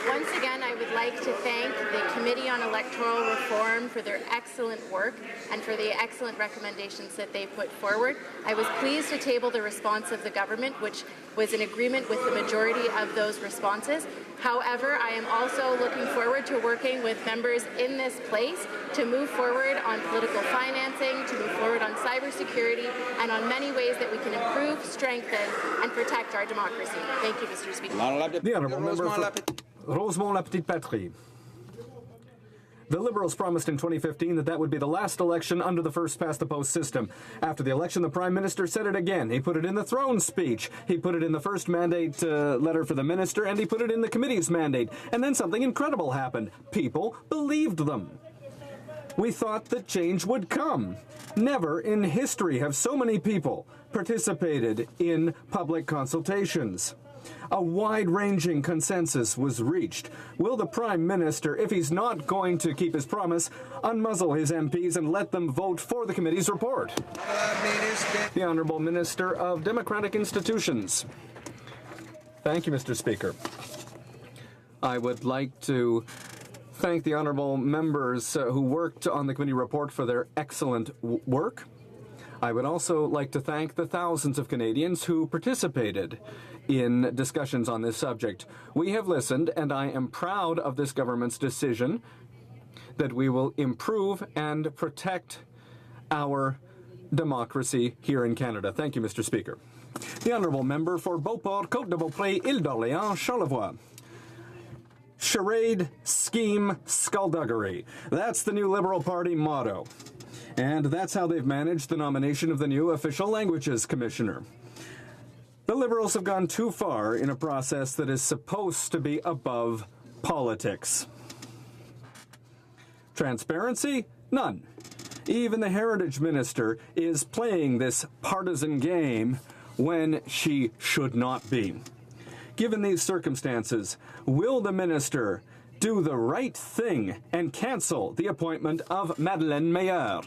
Once again, I would like to thank the Committee on Electoral Reform for their excellent work and for the excellent recommendations that they put forward. I was pleased to table the response of the government, which was in agreement with the majority of those responses. However, I am also looking forward to working with members in this place to move forward on political financing, to move forward on cybersecurity, and on many ways that we can improve, strengthen, and protect our democracy. Thank you, Mr. Speaker. The honourable member for Rosemont-la-Petite-Patrie. The Liberals promised in 2015 that would be the last election under the first-past-the-post system. After the election, the Prime Minister said it again. He put it in the throne speech. He put it in the first mandate letter for the minister, and he put it in the committee's mandate. And then something incredible happened. People believed them. We thought that change would come. Never in history have so many people participated in public consultations. A wide-ranging consensus was reached. Will the Prime Minister, if he's not going to keep his promise, unmuzzle his MPs and let them vote for the committee's report? The Honourable Minister of Democratic Institutions. Thank you, Mr. Speaker. I would like to thank the honourable members who worked on the committee report for their excellent work. I would also like to thank the thousands of Canadians who participated in discussions on this subject. We have listened, and I am proud of this government's decision that we will improve and protect our democracy here in Canada. Thank you, Mr. Speaker. The honourable member for Beauport, Côte-de-Beaupré, Île-d'Orléans, Charlevoix. Charade, scheme, skullduggery. That's the new Liberal Party motto. And that's how they've managed the nomination of the new Official Languages Commissioner. The Liberals have gone too far in a process that is supposed to be above politics. Transparency? None. Even the Heritage Minister is playing this partisan game when she should not be. Given these circumstances, will the Minister do the right thing and cancel the appointment of Madeleine Meilleur?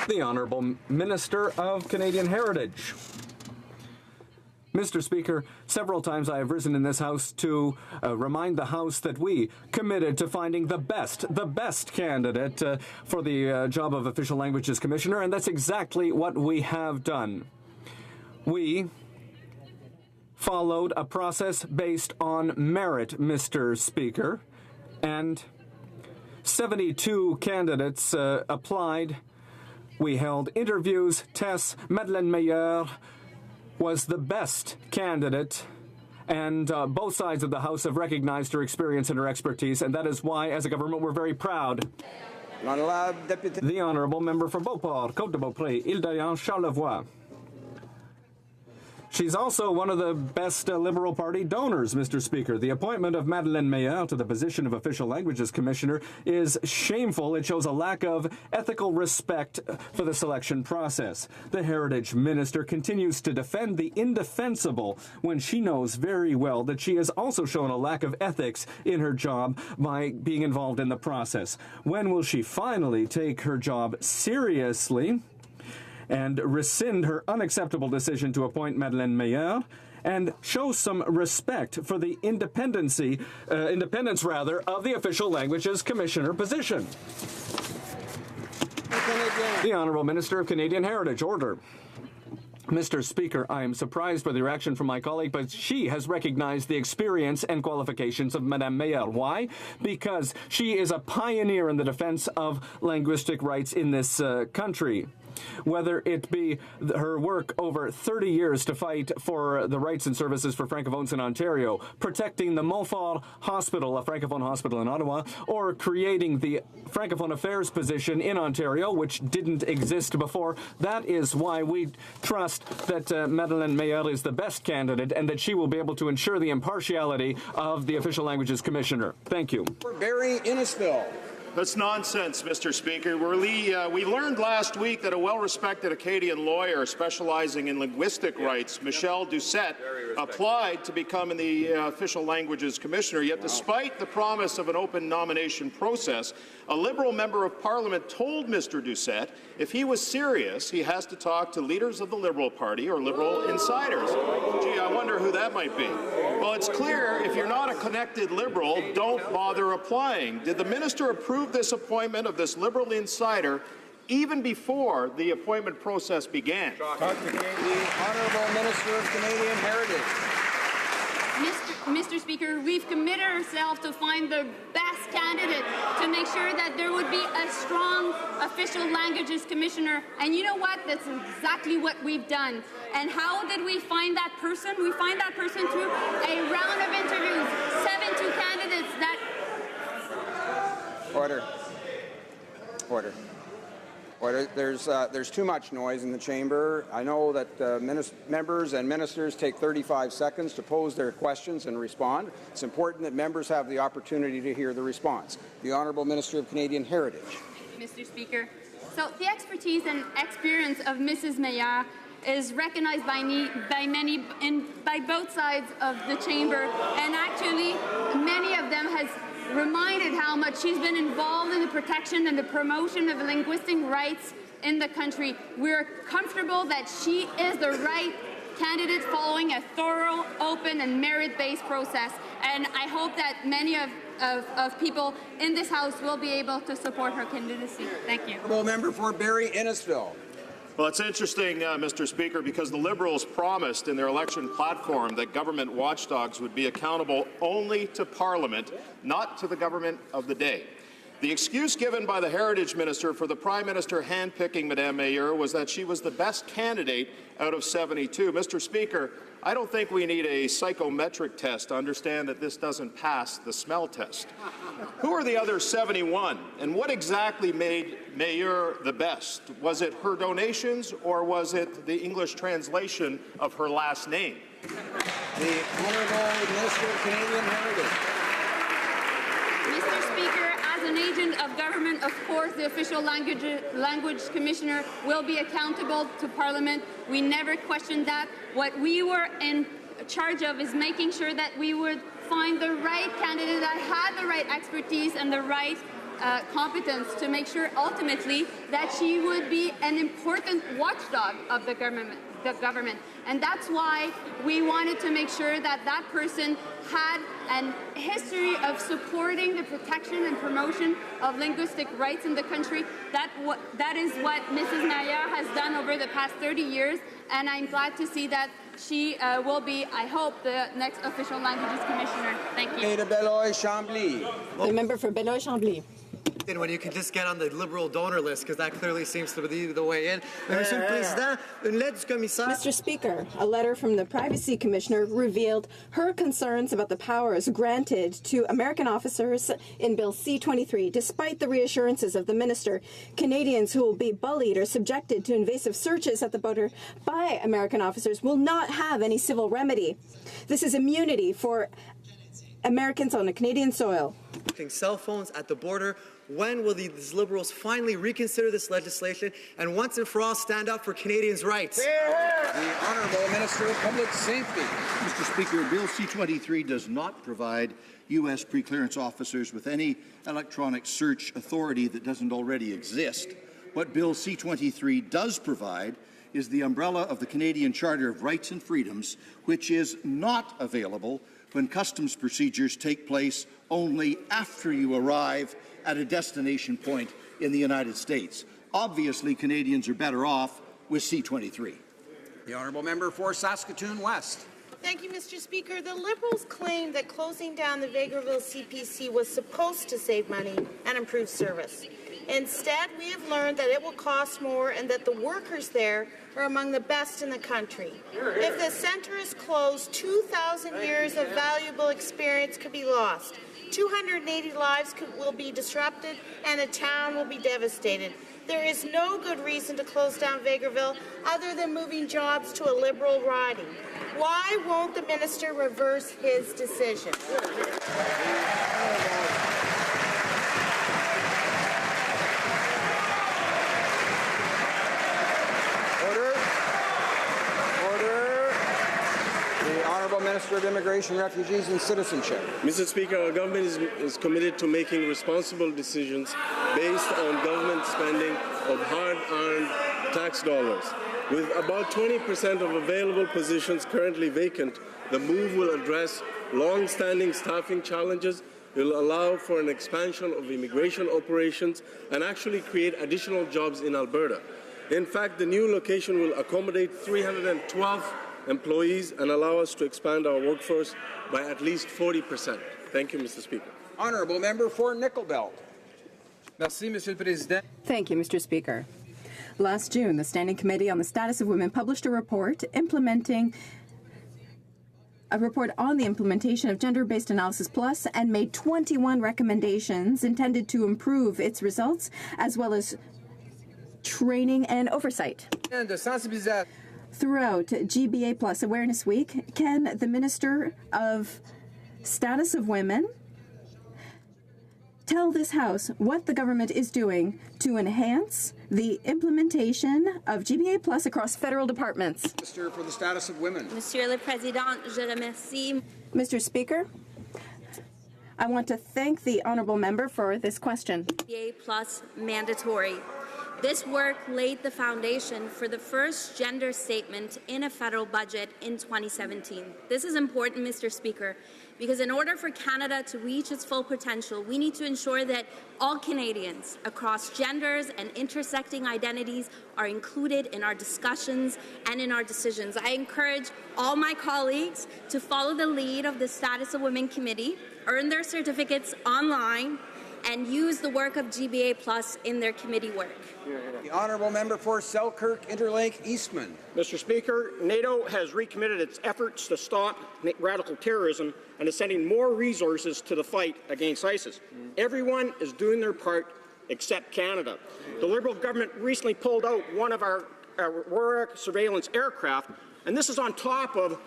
The Honourable Minister of Canadian Heritage. Mr. Speaker, several times I have risen in this House to remind the House that we committed to finding the best candidate for the job of Official Languages Commissioner, and that's exactly what we have done. We followed a process based on merit, Mr. Speaker, and 72 candidates applied. We held interviews, tests. Madeleine Meilleur was the best candidate, and both sides of the House have recognized her experience and her expertise, and that is why, as a government, we're very proud. The Honourable Member for Beauport, Côte-de-Beaupré, Île-d'Orléans, Charlevoix. She's also one of the best Liberal Party donors, Mr. Speaker. The appointment of Madeleine Meilleur to the position of Official Languages Commissioner is shameful. It shows a lack of ethical respect for the selection process. The Heritage Minister continues to defend the indefensible when she knows very well that she has also shown a lack of ethics in her job by being involved in the process. When will she finally take her job seriously and rescind her unacceptable decision to appoint Madeleine Meilleur and show some respect for the independence of the Official Languages Commissioner position? The Honourable Minister of Canadian Heritage. Order. Mr. Speaker, I am surprised by the reaction from my colleague, but she has recognized the experience and qualifications of Madame Meilleur. Why? Because she is a pioneer in the defense of linguistic rights in this country. Whether it be her work over 30 years to fight for the rights and services for Francophones in Ontario, protecting the Montfort Hospital, a Francophone hospital in Ottawa, or creating the Francophone Affairs position in Ontario, which didn't exist before, that is why we trust that Madeleine Meilleur is the best candidate and that she will be able to ensure the impartiality of the Official Languages Commissioner. Thank you. Barry Innisfil. That's nonsense, Mr. Speaker. We learned last week that a well-respected Acadian lawyer specializing in linguistic rights, Michelle Doucette, applied to become the Official Languages Commissioner, yet despite the promise of an open nomination process, a Liberal Member of Parliament told Mr. Doucette if he was serious, he has to talk to leaders of the Liberal Party or Liberal insiders. Gee, I wonder who that might be. Well, it's clear if you're not a connected Liberal, don't bother applying. Did the minister approve this appointment of this Liberal insider even before the appointment process began? The Honourable Minister of Canadian Heritage. Mr. Speaker, we've committed ourselves to find the best candidate to make sure that there would be a strong official languages commissioner. And you know what? That's exactly what we've done. And how did we find that person? We find that person through a round of interviews, 72 candidates that... Order. Order. Order. There's too much noise in the chamber. I know that members and ministers take 35 seconds to pose their questions and respond. It's important that members have the opportunity to hear the response. The Honourable Minister of Canadian Heritage. Mr. Speaker. So the expertise and experience of Mrs. Meyer is recognized by many by both sides of the chamber, and actually many of them has reminded how much she's been involved in the protection and the promotion of linguistic rights in the country. We're comfortable that she is the right candidate following a thorough, open, and merit-based process. And I hope that many of people in this House will be able to support her candidacy. Thank you. Honourable Member for Barrie Innisfil. Well, it's interesting, Mr. Speaker, because the Liberals promised in their election platform that government watchdogs would be accountable only to Parliament, not to the government of the day. The excuse given by the Heritage Minister for the Prime Minister handpicking Madame Meyer was that she was the best candidate out of 72. Mr. Speaker, I don't think we need a psychometric test to understand that this doesn't pass the smell test. Who are the other 71, and what exactly made Meyer the best? Was it her donations, or was it the English translation of her last name? The Honourable Minister of Canadian Heritage. Mr. Speaker, as an agent of government, of course, the Official Language Commissioner will be accountable to Parliament. We never questioned that. What we were in charge of is making sure that we would find the right candidate that had the right expertise and the right competence to make sure ultimately that she would be an important watchdog of the government. And that's why we wanted to make sure that that person had a history of supporting the protection and promotion of linguistic rights in the country. That is what Mrs. Meyer has done over the past 30 years, and I'm glad to see that she will be, I hope, the next Official Languages Commissioner. Thank you. The member for Beloit-Chambly. When you can just get on the Liberal donor list, because that clearly seems to be the way in. Monsieur le Président, une lettre du commissaire. Mr. Speaker, a letter from the Privacy Commissioner revealed her concerns about the powers granted to American officers in Bill C-23. Despite the reassurances of the minister, Canadians who will be bullied or subjected to invasive searches at the border by American officers will not have any civil remedy. This is immunity for Americans on the Canadian soil. Cell phones at the border. When will these Liberals finally reconsider this legislation and once and for all stand up for Canadians' rights? The Honourable Minister of Public Safety. Mr. Speaker, Bill C-23 does not provide U.S. preclearance officers with any electronic search authority that doesn't already exist. What Bill C-23 does provide is the umbrella of the Canadian Charter of Rights and Freedoms, which is not available when customs procedures take place only after you arrive at a destination point in the United States. Obviously, Canadians are better off with C-23. The Honourable Member for Saskatoon West. Thank you, Mr. Speaker. The Liberals claim that closing down the Vegreville CPC was supposed to save money and improve service. Instead, we have learned that it will cost more and that the workers there are among the best in the country. If the centre is closed, 2,000 years of valuable experience could be lost. 280 lives will be disrupted and a town will be devastated. There is no good reason to close down Vegreville other than moving jobs to a Liberal riding. Why won't the minister reverse his decision? Minister of Immigration, Refugees and Citizenship. Mr. Speaker, our government is committed to making responsible decisions based on government spending of hard-earned tax dollars. With about 20% of available positions currently vacant, the move will address long-standing staffing challenges, will allow for an expansion of immigration operations, and actually create additional jobs in Alberta. In fact, the new location will accommodate 312 employees and allow us to expand our workforce by at least 40%. Thank you, Mr. Speaker. Honourable Member for Nickel Belt. Merci, Monsieur le Président. Thank you, Mr. Speaker. Last June, the Standing Committee on the Status of Women published a report on the implementation of Gender-Based Analysis Plus and made 21 recommendations intended to improve its results, as well as training and oversight. Throughout GBA Plus Awareness Week, can the Minister of Status of Women tell this House what the government is doing to enhance the implementation of GBA Plus across federal departments? Minister for the Status of Women. Monsieur le Président, je remercie. Mr. Speaker, I want to thank the honourable member for this question. GBA Plus mandatory. This work laid the foundation for the first gender statement in a federal budget in 2017. This is important, Mr. Speaker, because in order for Canada to reach its full potential, we need to ensure that all Canadians across genders and intersecting identities are included in our discussions and in our decisions. I encourage all my colleagues to follow the lead of the Status of Women Committee, earn their certificates online, and use the work of GBA Plus in their committee work. The honourable member for Selkirk Interlake Eastman. Mr. Speaker, NATO has recommitted its efforts to stop radical terrorism and is sending more resources to the fight against ISIS. Everyone is doing their part except Canada. The Liberal government recently pulled out one of our Aurora surveillance aircraft, and this is on top of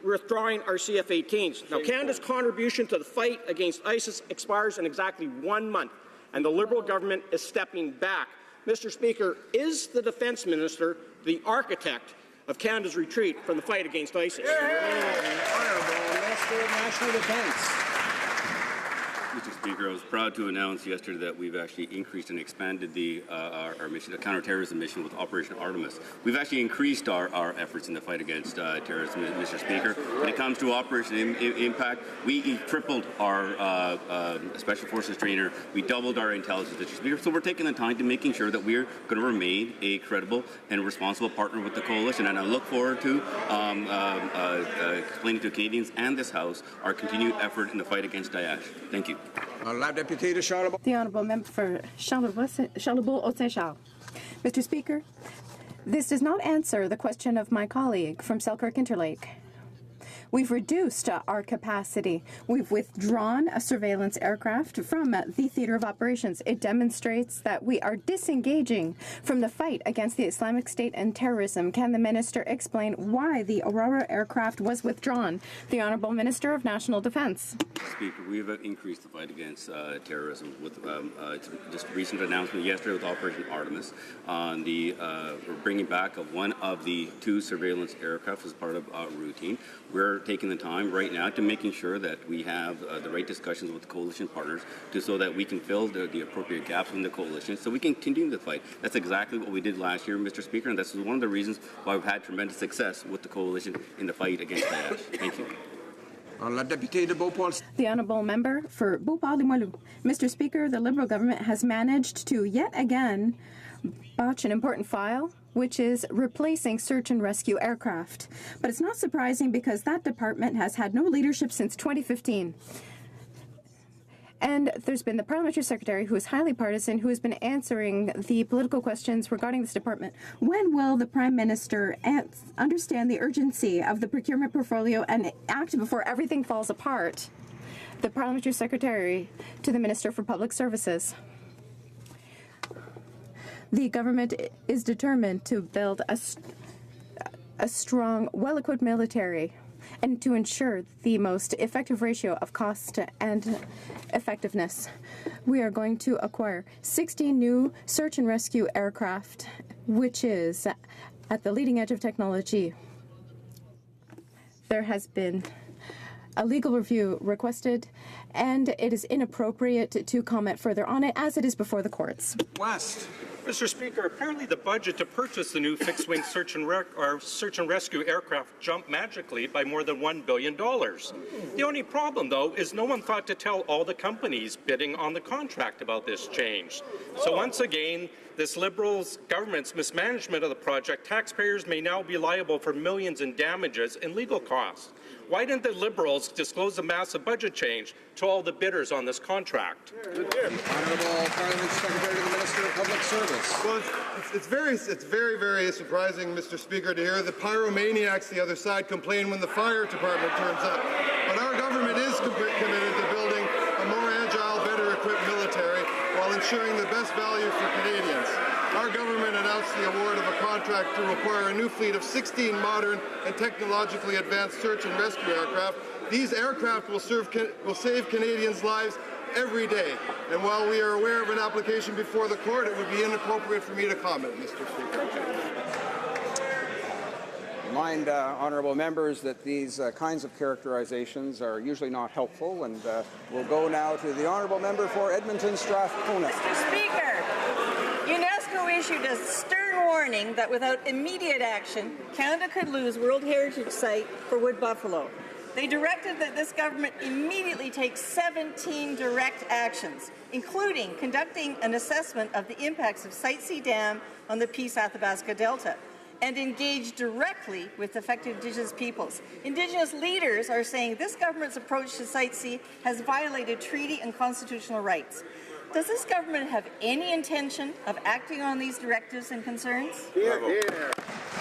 withdrawing our CF-18s. Now, Canada's contribution to the fight against ISIS expires in exactly 1 month, and the Liberal government is stepping back. Mr. Speaker, is the Defence Minister the architect of Canada's retreat from the fight against ISIS? Honourable Minister of National Defence. Mr. Speaker, I was proud to announce yesterday that we've actually increased and expanded our mission, the counterterrorism mission with Operation Artemis. We've actually increased our efforts in the fight against terrorism, Mr. Speaker. When it comes to Operation Impact, we tripled our Special Forces trainer. We doubled our intelligence, Mr. Speaker. So we're taking the time to making sure that we're going to remain a credible and responsible partner with the coalition. And I look forward to explaining to Canadians and this House our continued effort in the fight against Daesh. Thank you. The honourable member for Charlebourg-Haute-Saint-Charles. Mr. Speaker, this does not answer the question of my colleague from Selkirk Interlake. We've reduced our capacity. We've withdrawn a surveillance aircraft from the theatre of operations. It demonstrates that we are disengaging from the fight against the Islamic State and terrorism. Can the minister explain why the Aurora aircraft was withdrawn? The Honourable Minister of National Defence. Speaker, we have increased the fight against terrorism with just a recent announcement yesterday with Operation Artemis on the bringing back of one of the 2 surveillance aircraft as part of routine. We're taking the time right now to making sure that we have the right discussions with the coalition partners so that we can fill the appropriate gaps in the coalition so we can continue the fight. That's exactly what we did last year, Mr. Speaker, and this is one of the reasons why we've had tremendous success with the coalition in the fight against Daesh. Thank you. The honourable member for Beauport-Limoilou. Mr. Speaker, the Liberal government has managed to yet again botch an important file, which is replacing search and rescue aircraft. But it's not surprising because that department has had no leadership since 2015. And there's been the parliamentary secretary, who is highly partisan, who has been answering the political questions regarding this department. When will the Prime Minister understand the urgency of the procurement portfolio and act before everything falls apart? The parliamentary secretary to the Minister for Public Services. The government is determined to build a strong, well-equipped military and to ensure the most effective ratio of cost and effectiveness. We are going to acquire 60 new search and rescue aircraft, which is at the leading edge of technology. There has been a legal review requested, and it is inappropriate to comment further on it as it is before the courts. West. Mr. Speaker, apparently the budget to purchase the new fixed-wing search and rescue aircraft jumped magically by more than $1 billion. The only problem, though, is no one thought to tell all the companies bidding on the contract about this change. So once again, this Liberals government's mismanagement of the project, taxpayers may now be liable for millions in damages and legal costs. Why didn't the Liberals disclose the massive budget change to all the bidders on this contract? Honourable Parliament Secretary to the Minister of Public Service. Well, it's very surprising, Mr. Speaker, to hear the pyromaniacs the other side complain when the fire department turns up. But our government is committed to building a more agile, better equipped military while ensuring the best value for Canadians. Our government announced the award of a contract to acquire a new fleet of 16 modern and technologically advanced search and rescue aircraft. These aircraft will save Canadians' lives every day. And while we are aware of an application before the court, it would be inappropriate for me to comment, Mr. Speaker. Remind honourable members that these kinds of characterizations are usually not helpful, and we'll go now to the honourable member for Edmonton Strathcona. Mr. Speaker, UNESCO issued a stern warning that without immediate action, Canada could lose World Heritage Site for wood buffalo. They directed that this government immediately take 17 direct actions, including conducting an assessment of the impacts of Site C Dam on the Peace Athabasca Delta, and engage directly with affected Indigenous peoples. Indigenous leaders are saying this government's approach to Site C has violated treaty and constitutional rights. Does this government have any intention of acting on these directives and concerns? Hear, hear.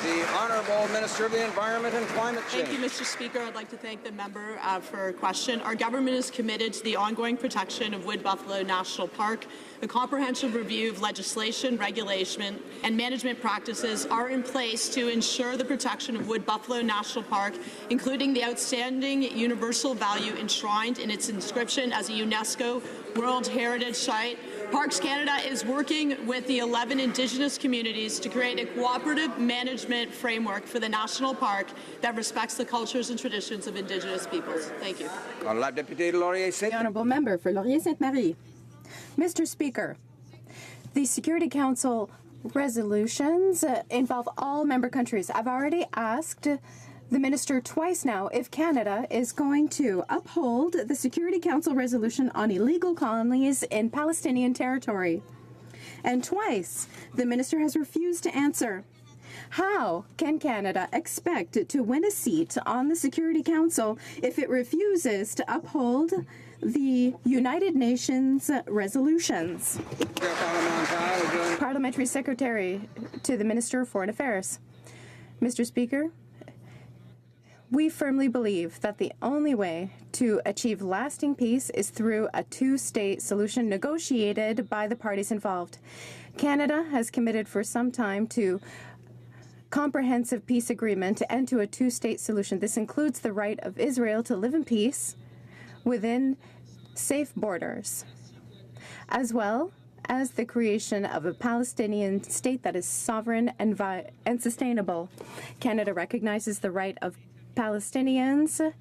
The Honourable Minister of the Environment and Climate Change. Thank you, Mr. Speaker. I'd like to thank the member for a question. Our government is committed to the ongoing protection of Wood Buffalo National Park. A comprehensive review of legislation, regulation, and management practices are in place to ensure the protection of Wood Buffalo National Park, including the outstanding universal value enshrined in its inscription as a UNESCO World Heritage Site. Parks Canada is working with the 11 Indigenous communities to create a cooperative management framework for the national park that respects the cultures and traditions of Indigenous peoples. Thank you. The Honourable Member for Laurier-Sainte-Marie. Mr. Speaker, the Security Council resolutions involve all member countries. I've already asked the Minister twice now if Canada is going to uphold the Security Council resolution on illegal colonies in Palestinian territory. And twice, the Minister has refused to answer. How can Canada expect to win a seat on the Security Council if it refuses to uphold the United Nations resolutions? Parliamentary Secretary to the Minister of Foreign Affairs. Mr. Speaker, we firmly believe that the only way to achieve lasting peace is through a two-state solution negotiated by the parties involved. Canada has committed for some time to comprehensive peace agreement and to a two-state solution. This includes the right of Israel to live in peace within safe borders, as well as the creation of a Palestinian state that is sovereign and sustainable. Canada recognizes the right of Palestinians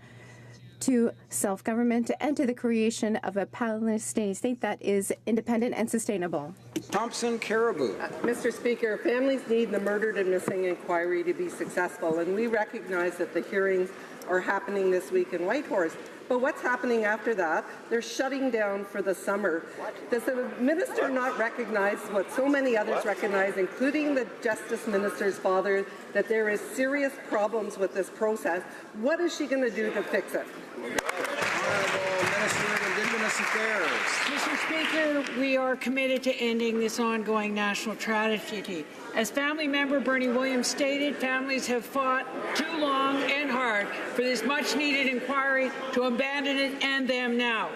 to self-government and to the creation of a Palestinian state that is independent and sustainable. Thompson Caribou. Mr. Speaker, families need the murdered and missing inquiry to be successful, and we recognize that the hearings are happening this week in Whitehorse. But what's happening after that? They're shutting down for the summer. Does the minister not recognize what so many others recognize, including the Justice Minister's father, that there is serious problems with this process? What is she going to do to fix it? Honourable Minister of Indigenous Affairs. Mr. Speaker, we are committed to ending this ongoing national tragedy. As family member Bernie Williams stated, families have fought too long and hard for this much-needed inquiry to abandon it and end them now.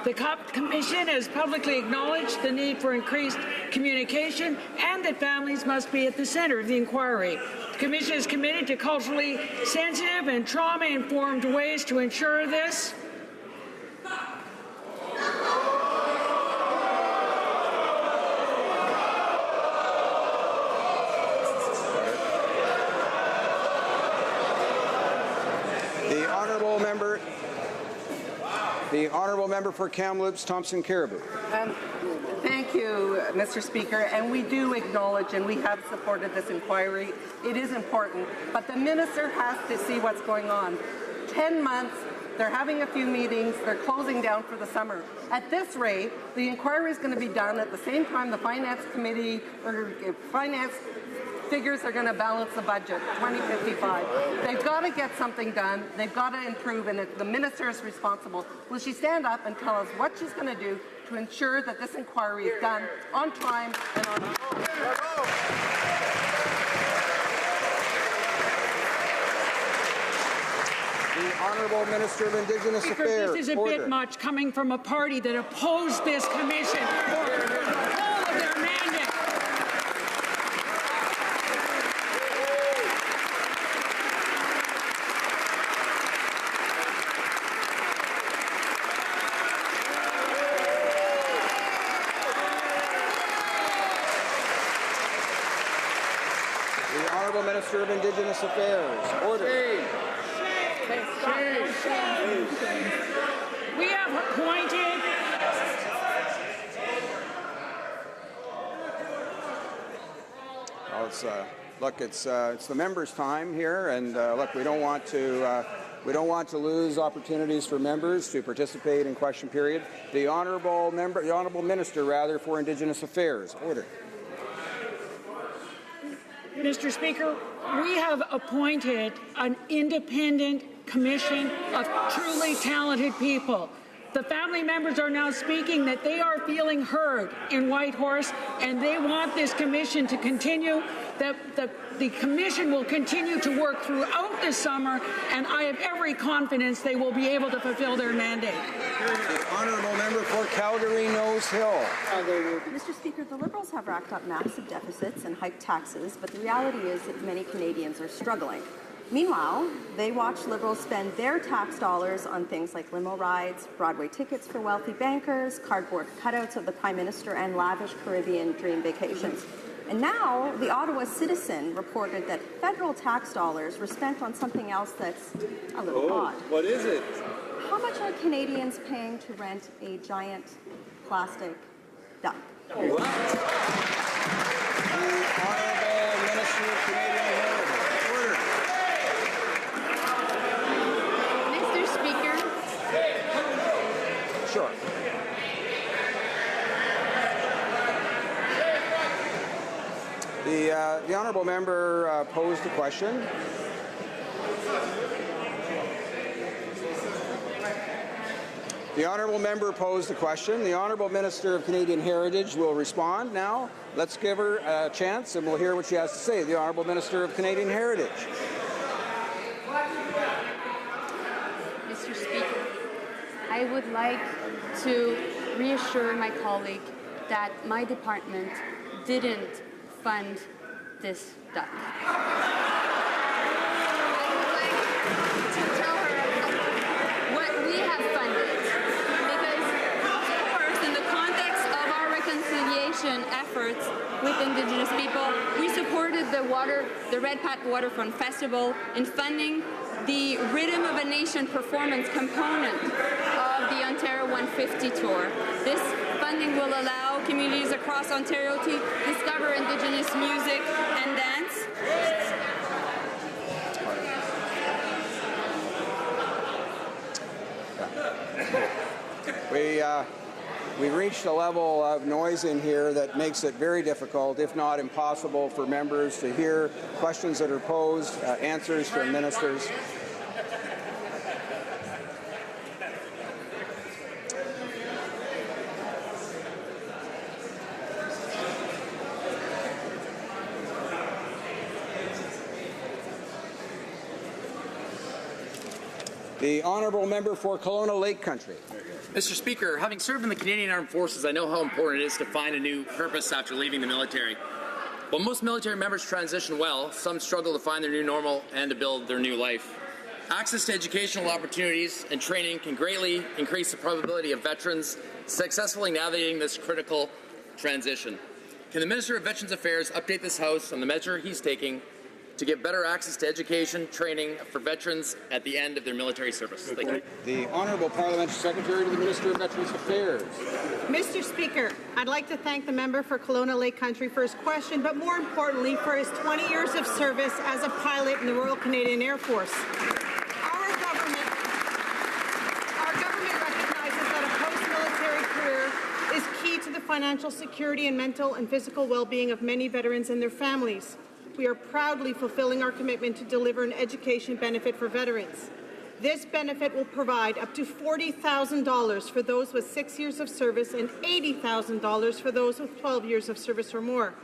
The Commission has publicly acknowledged the need for increased communication and that families must be at the centre of the inquiry. The Commission is committed to culturally sensitive and trauma-informed ways to ensure this. The honourable member for Kamloops, Thompson Caribou. Thank you, Mr. Speaker, and we do acknowledge and we have supported this inquiry. It is important, but the minister has to see what's going on. 10 months, they're having a few meetings, they're closing down for the summer. At this rate, the inquiry is going to be done at the same time the Finance Committee or Finance figures are going to balance the budget, 2055. They've got to get something done. They've got to improve, and the minister is responsible. Will she stand up and tell us what she's going to do to ensure that this inquiry is done on time and on The Honourable Minister of Indigenous Affairs. This is a bit much coming from a party that opposed this commission for the whole of their mandate. The Honourable Minister of Indigenous Affairs. Order. We have appointed Look, it's the members' time here, and look, we don't want to lose opportunities for members to participate in question period. The honourable minister, rather, for Indigenous Affairs. Order. Mr. Speaker, we have appointed an independent commission of truly talented people. The family members are now speaking that they are feeling heard in Whitehorse, and they want this commission to continue. The commission will continue to work throughout the summer, and I have every confidence they will be able to fulfill their mandate. The honourable member for Calgary Nose Hill. Mr. Speaker, the Liberals have racked up massive deficits and hiked taxes, but the reality is that many Canadians are struggling. Meanwhile, they watch Liberals spend their tax dollars on things like limo rides, Broadway tickets for wealthy bankers, cardboard cutouts of the Prime Minister, and lavish Caribbean dream vacations. And now, the Ottawa Citizen reported that federal tax dollars were spent on something else that's a little odd. What is it? How much are Canadians paying to rent a giant plastic duck? The Honourable Minister of Canadian Heritage. Order. Mr. Speaker. Sure. The honourable member posed a question. The honourable member posed a question. The honourable Minister of Canadian Heritage will respond now. Let's give her a chance, and we'll hear what she has to say. The honourable Minister of Canadian Heritage. Mr. Speaker, I would like to reassure my colleague that my department didn't fund this duck. To tell her what we have funded, because of course, in the context of our reconciliation efforts with Indigenous people, we supported the Red Pat Waterfront Festival in funding the Rhythm of a Nation performance component of the Ontario 150 tour. This funding will allow communities across Ontario to discover Indigenous music and dance. We've reached a level of noise in here that makes it very difficult, if not impossible, for members to hear questions that are posed, answers from ministers. The honourable member for Kelowna Lake Country. Mr. Speaker, having served in the Canadian Armed Forces, I know how important it is to find a new purpose after leaving the military. While most military members transition well, some struggle to find their new normal and to build their new life. Access to educational opportunities and training can greatly increase the probability of veterans successfully navigating this critical transition. Can the Minister of Veterans Affairs update this House on the measure he's taking to give better access to education, training for veterans at the end of their military service. Thank you. The Honourable Parliamentary Secretary to the Minister of Veterans Affairs. Mr. Speaker, I'd like to thank the member for Kelowna Lake Country for his question, but more importantly for his 20 years of service as a pilot in the Royal Canadian Air Force. Our government recognizes that a post-military career is key to the financial security and mental and physical well-being of many veterans and their families. We are proudly fulfilling our commitment to deliver an education benefit for veterans. This benefit will provide up to $40,000 for those with 6 years of service and $80,000 for those with 12 years of service or more.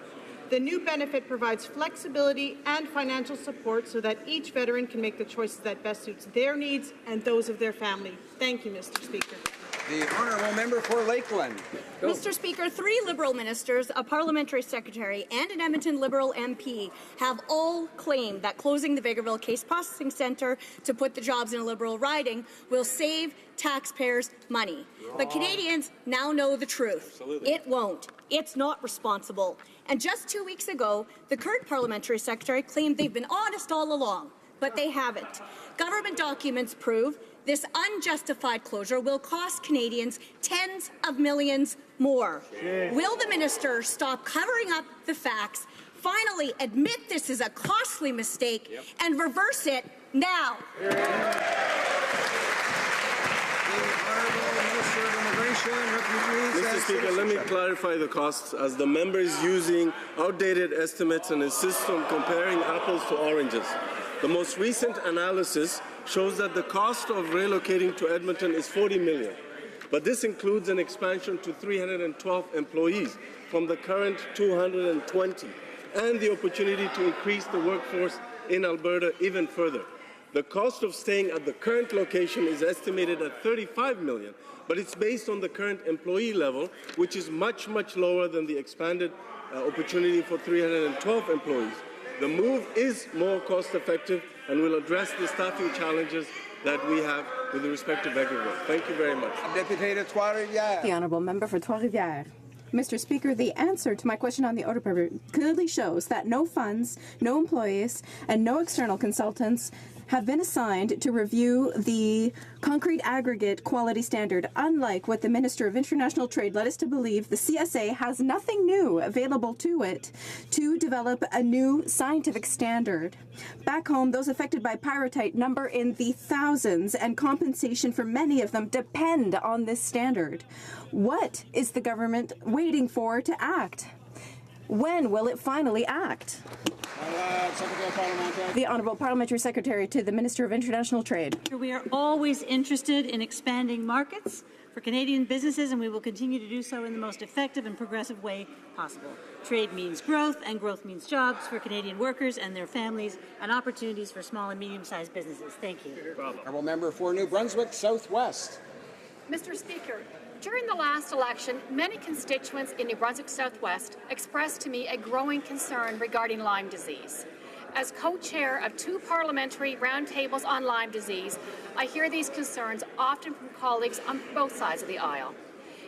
The new benefit provides flexibility and financial support so that each veteran can make the choices that best suits their needs and those of their family. Thank you, Mr. Speaker. The Honourable Member for Lakeland. Go. Mr. Speaker, 3 Liberal ministers, a parliamentary secretary, and an Edmonton Liberal MP have all claimed that closing the Vegreville Case Processing Centre to put the jobs in a Liberal riding will save taxpayers money. But Canadians now know the truth. Absolutely. It won't. It's not responsible. And just 2 weeks ago, the current parliamentary secretary claimed they've been honest all along, but they haven't. Government documents prove this unjustified closure will cost Canadians tens of millions more. Will the minister stop covering up the facts, finally admit this is a costly mistake, and reverse it now? Mr. Speaker, let me clarify the costs, as the member is using outdated estimates and insists on comparing apples to oranges. The most recent analysis shows that the cost of relocating to Edmonton is $40 million, but this includes an expansion to 312 employees from the current 220, and the opportunity to increase the workforce in Alberta even further. The cost of staying at the current location is estimated at $35 million, but it's based on the current employee level, which is much, much lower than the expanded opportunity for 312 employees. The move is more cost-effective and will address the staffing challenges that we have with respect to Vegreville. Thank you very much. The Honourable Member for Trois-Rivières. Mr. Speaker, the answer to my question on the odor permit clearly shows that no funds, no employees, and no external consultants have been assigned to review the concrete aggregate quality standard, unlike what the Minister of International Trade led us to believe. The CSA has nothing new available to it to develop a new scientific standard. Back home, those affected by pyrrhotite number in the thousands, and compensation for many of them depend on this standard. What is the government waiting for to act? When will it finally act? The Honourable Parliamentary Secretary to the Minister of International Trade. We are always interested in expanding markets for Canadian businesses, and we will continue to do so in the most effective and progressive way possible. Trade means growth, and growth means jobs for Canadian workers and their families, and opportunities for small and medium-sized businesses. Thank you. Honourable Member for New Brunswick Southwest. Mr. Speaker, during the last election, many constituents in New Brunswick Southwest expressed to me a growing concern regarding Lyme disease. As co-chair of 2 parliamentary roundtables on Lyme disease, I hear these concerns often from colleagues on both sides of the aisle.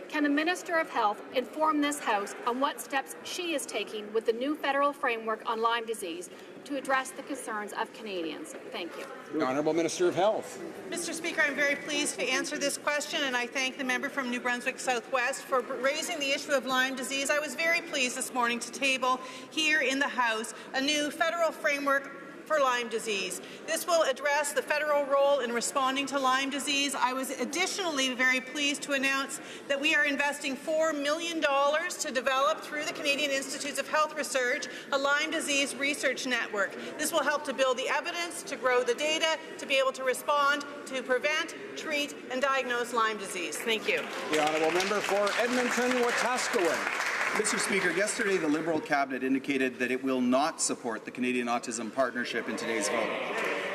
Can the Minister of Health inform this House on what steps she is taking with the new federal framework on Lyme disease to address the concerns of Canadians? Thank you. The Honourable Minister of Health. Mr. Speaker, I'm very pleased to answer this question, and I thank the member from New Brunswick Southwest for raising the issue of Lyme disease. I was very pleased this morning to table here in the House a new federal framework for Lyme disease. This will address the federal role in responding to Lyme disease. I was additionally very pleased to announce that we are investing $4 million to develop, through the Canadian Institutes of Health Research, a Lyme disease research network. This will help to build the evidence, to grow the data, to be able to respond, to prevent, treat, and diagnose Lyme disease. Thank you. The Honourable Member for Edmonton-Wetaskiwin. Mr. Speaker, yesterday the Liberal Cabinet indicated that it will not support the Canadian Autism Partnership in today's vote.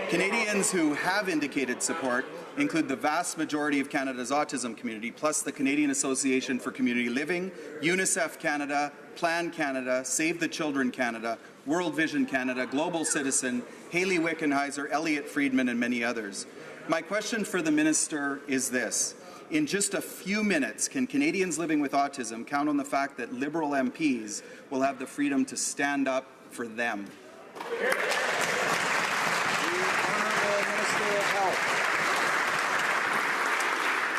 Canadians who have indicated support include the vast majority of Canada's autism community, plus the Canadian Association for Community Living, UNICEF Canada, Plan Canada, Save the Children Canada, World Vision Canada, Global Citizen, Haley Wickenheiser, Elliot Friedman, and many others. My question for the Minister is this. In just a few minutes, can Canadians living with autism count on the fact that Liberal MPs will have the freedom to stand up for them?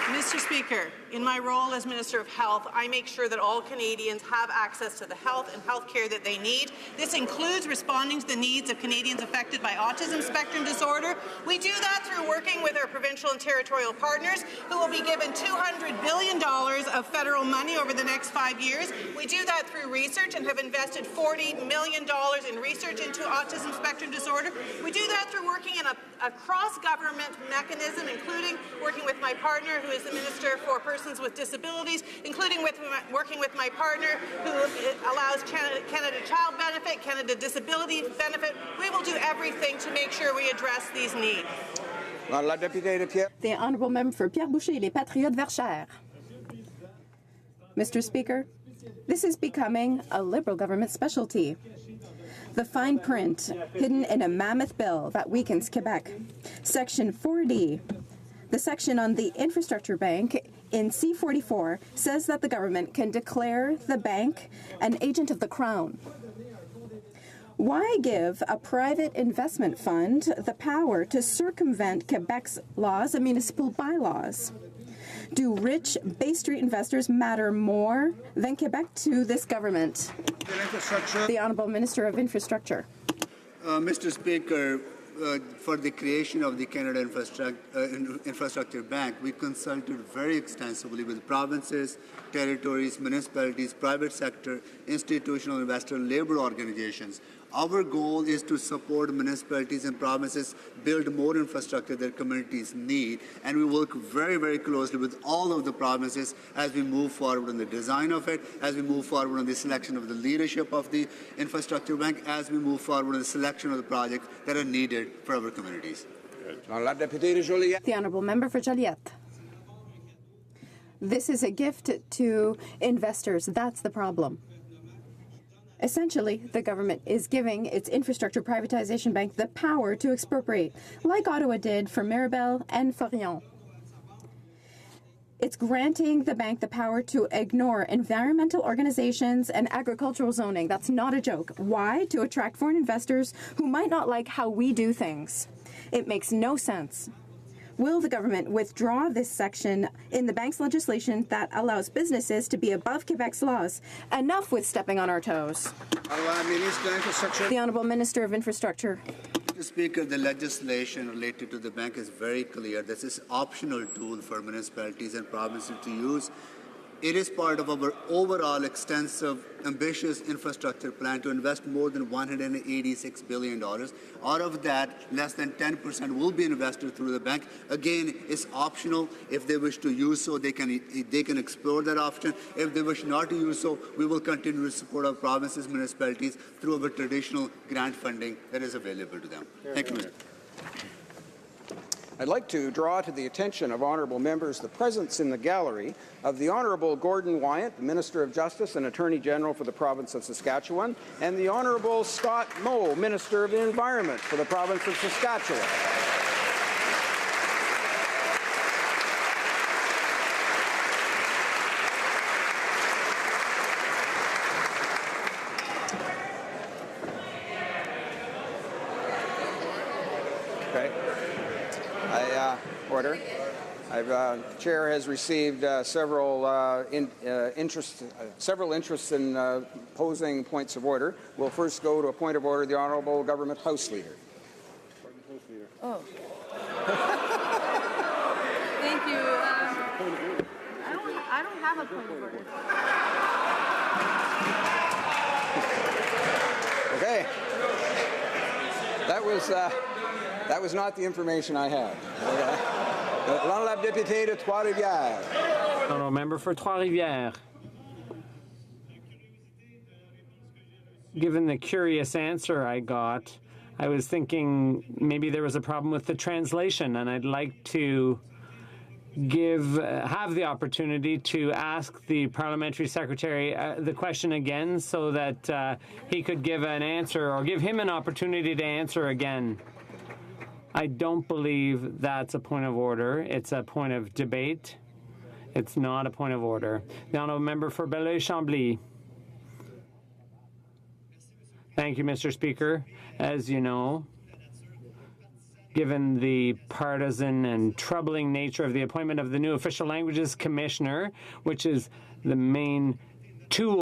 Mr. Speaker, in my role as Minister of Health, I make sure that all Canadians have access to the health and health care that they need. This includes responding to the needs of Canadians affected by autism spectrum disorder. We do that through working with our provincial and territorial partners, who will be given $200 billion of federal money over the next 5 years. We do that through research and have invested $40 million in research into autism spectrum disorder. We do that through working in a cross-government mechanism, including working with my partner, who is the Minister for Persons with Disabilities, including working with my partner who allows Canada Child Benefit, Canada Disability Benefit. We will do everything to make sure we address these needs. The Honourable Member for Pierre Boucher, les Patriotes Verchères. Mr. Speaker, this is becoming a Liberal government specialty. The fine print hidden in a mammoth bill that weakens Quebec. Section 4D, the section on the infrastructure bank in C-44, says that the government can declare the bank an agent of the Crown. Why give a private investment fund the power to circumvent Quebec's laws and municipal bylaws? Do rich Bay Street investors matter more than Quebec to this government? The Honourable Minister of Infrastructure. Mr. Speaker, for the creation of the Canada Infrastructure Bank, we consulted very extensively with provinces, territories, municipalities, private sector, institutional investor, labor organizations. Our goal is to support municipalities and provinces build more infrastructure their communities need, and we work very, very closely with all of the provinces as we move forward on the design of it, as we move forward on the selection of the leadership of the infrastructure bank, as we move forward on the selection of the projects that are needed for our communities. The Honourable Member for Joliette. This is a gift to investors. That's the problem. Essentially, the government is giving its infrastructure privatization bank the power to expropriate, like Ottawa did for Mirabel and Forillon. It's granting the bank the power to ignore environmental organizations and agricultural zoning. That's not a joke. Why? To attract foreign investors who might not like how we do things. It makes no sense. Will the government withdraw this section in the bank's legislation that allows businesses to be above Quebec's laws? Enough with stepping on our toes. The Honourable Minister of Infrastructure. Mr. Speaker, the legislation related to the bank is very clear. This is an optional tool for municipalities and provinces to use. It is part of our overall extensive, ambitious infrastructure plan to invest more than $186 billion. Out of that, less than 10% will be invested through the bank. Again, it's optional. If they wish to use so, they can explore that option. If they wish not to use so, we will continue to support our provinces, municipalities through our traditional grant funding that is available to them. Thank you, Mr. I'd like to draw to the attention of honourable members the presence in the gallery of the Honourable Gordon Wyant, the Minister of Justice and Attorney General for the province of Saskatchewan, and the Honourable Scott Moe, Minister of the Environment for the province of Saskatchewan. Order. The chair has received several interests in posing points of order. We'll first go to a point of order. The Honourable Government House Leader. Oh. Thank you. I don't have a point of order. Okay. That was not the information I had. L'honorable député de Trois-Rivières. Honourable Member for Trois-Rivières. Given the curious answer I got, I was thinking maybe there was a problem with the translation, and I'd like to have the opportunity to ask the parliamentary secretary the question again so that he could give an answer, or give him an opportunity to answer again. I don't believe that's a point of order. It's a point of debate. It's not a point of order. The Honourable Member for Belleuil-Chambly. Thank you, Mr. Speaker. As you know, given the partisan and troubling nature of the appointment of the new Official Languages Commissioner, which is the main tool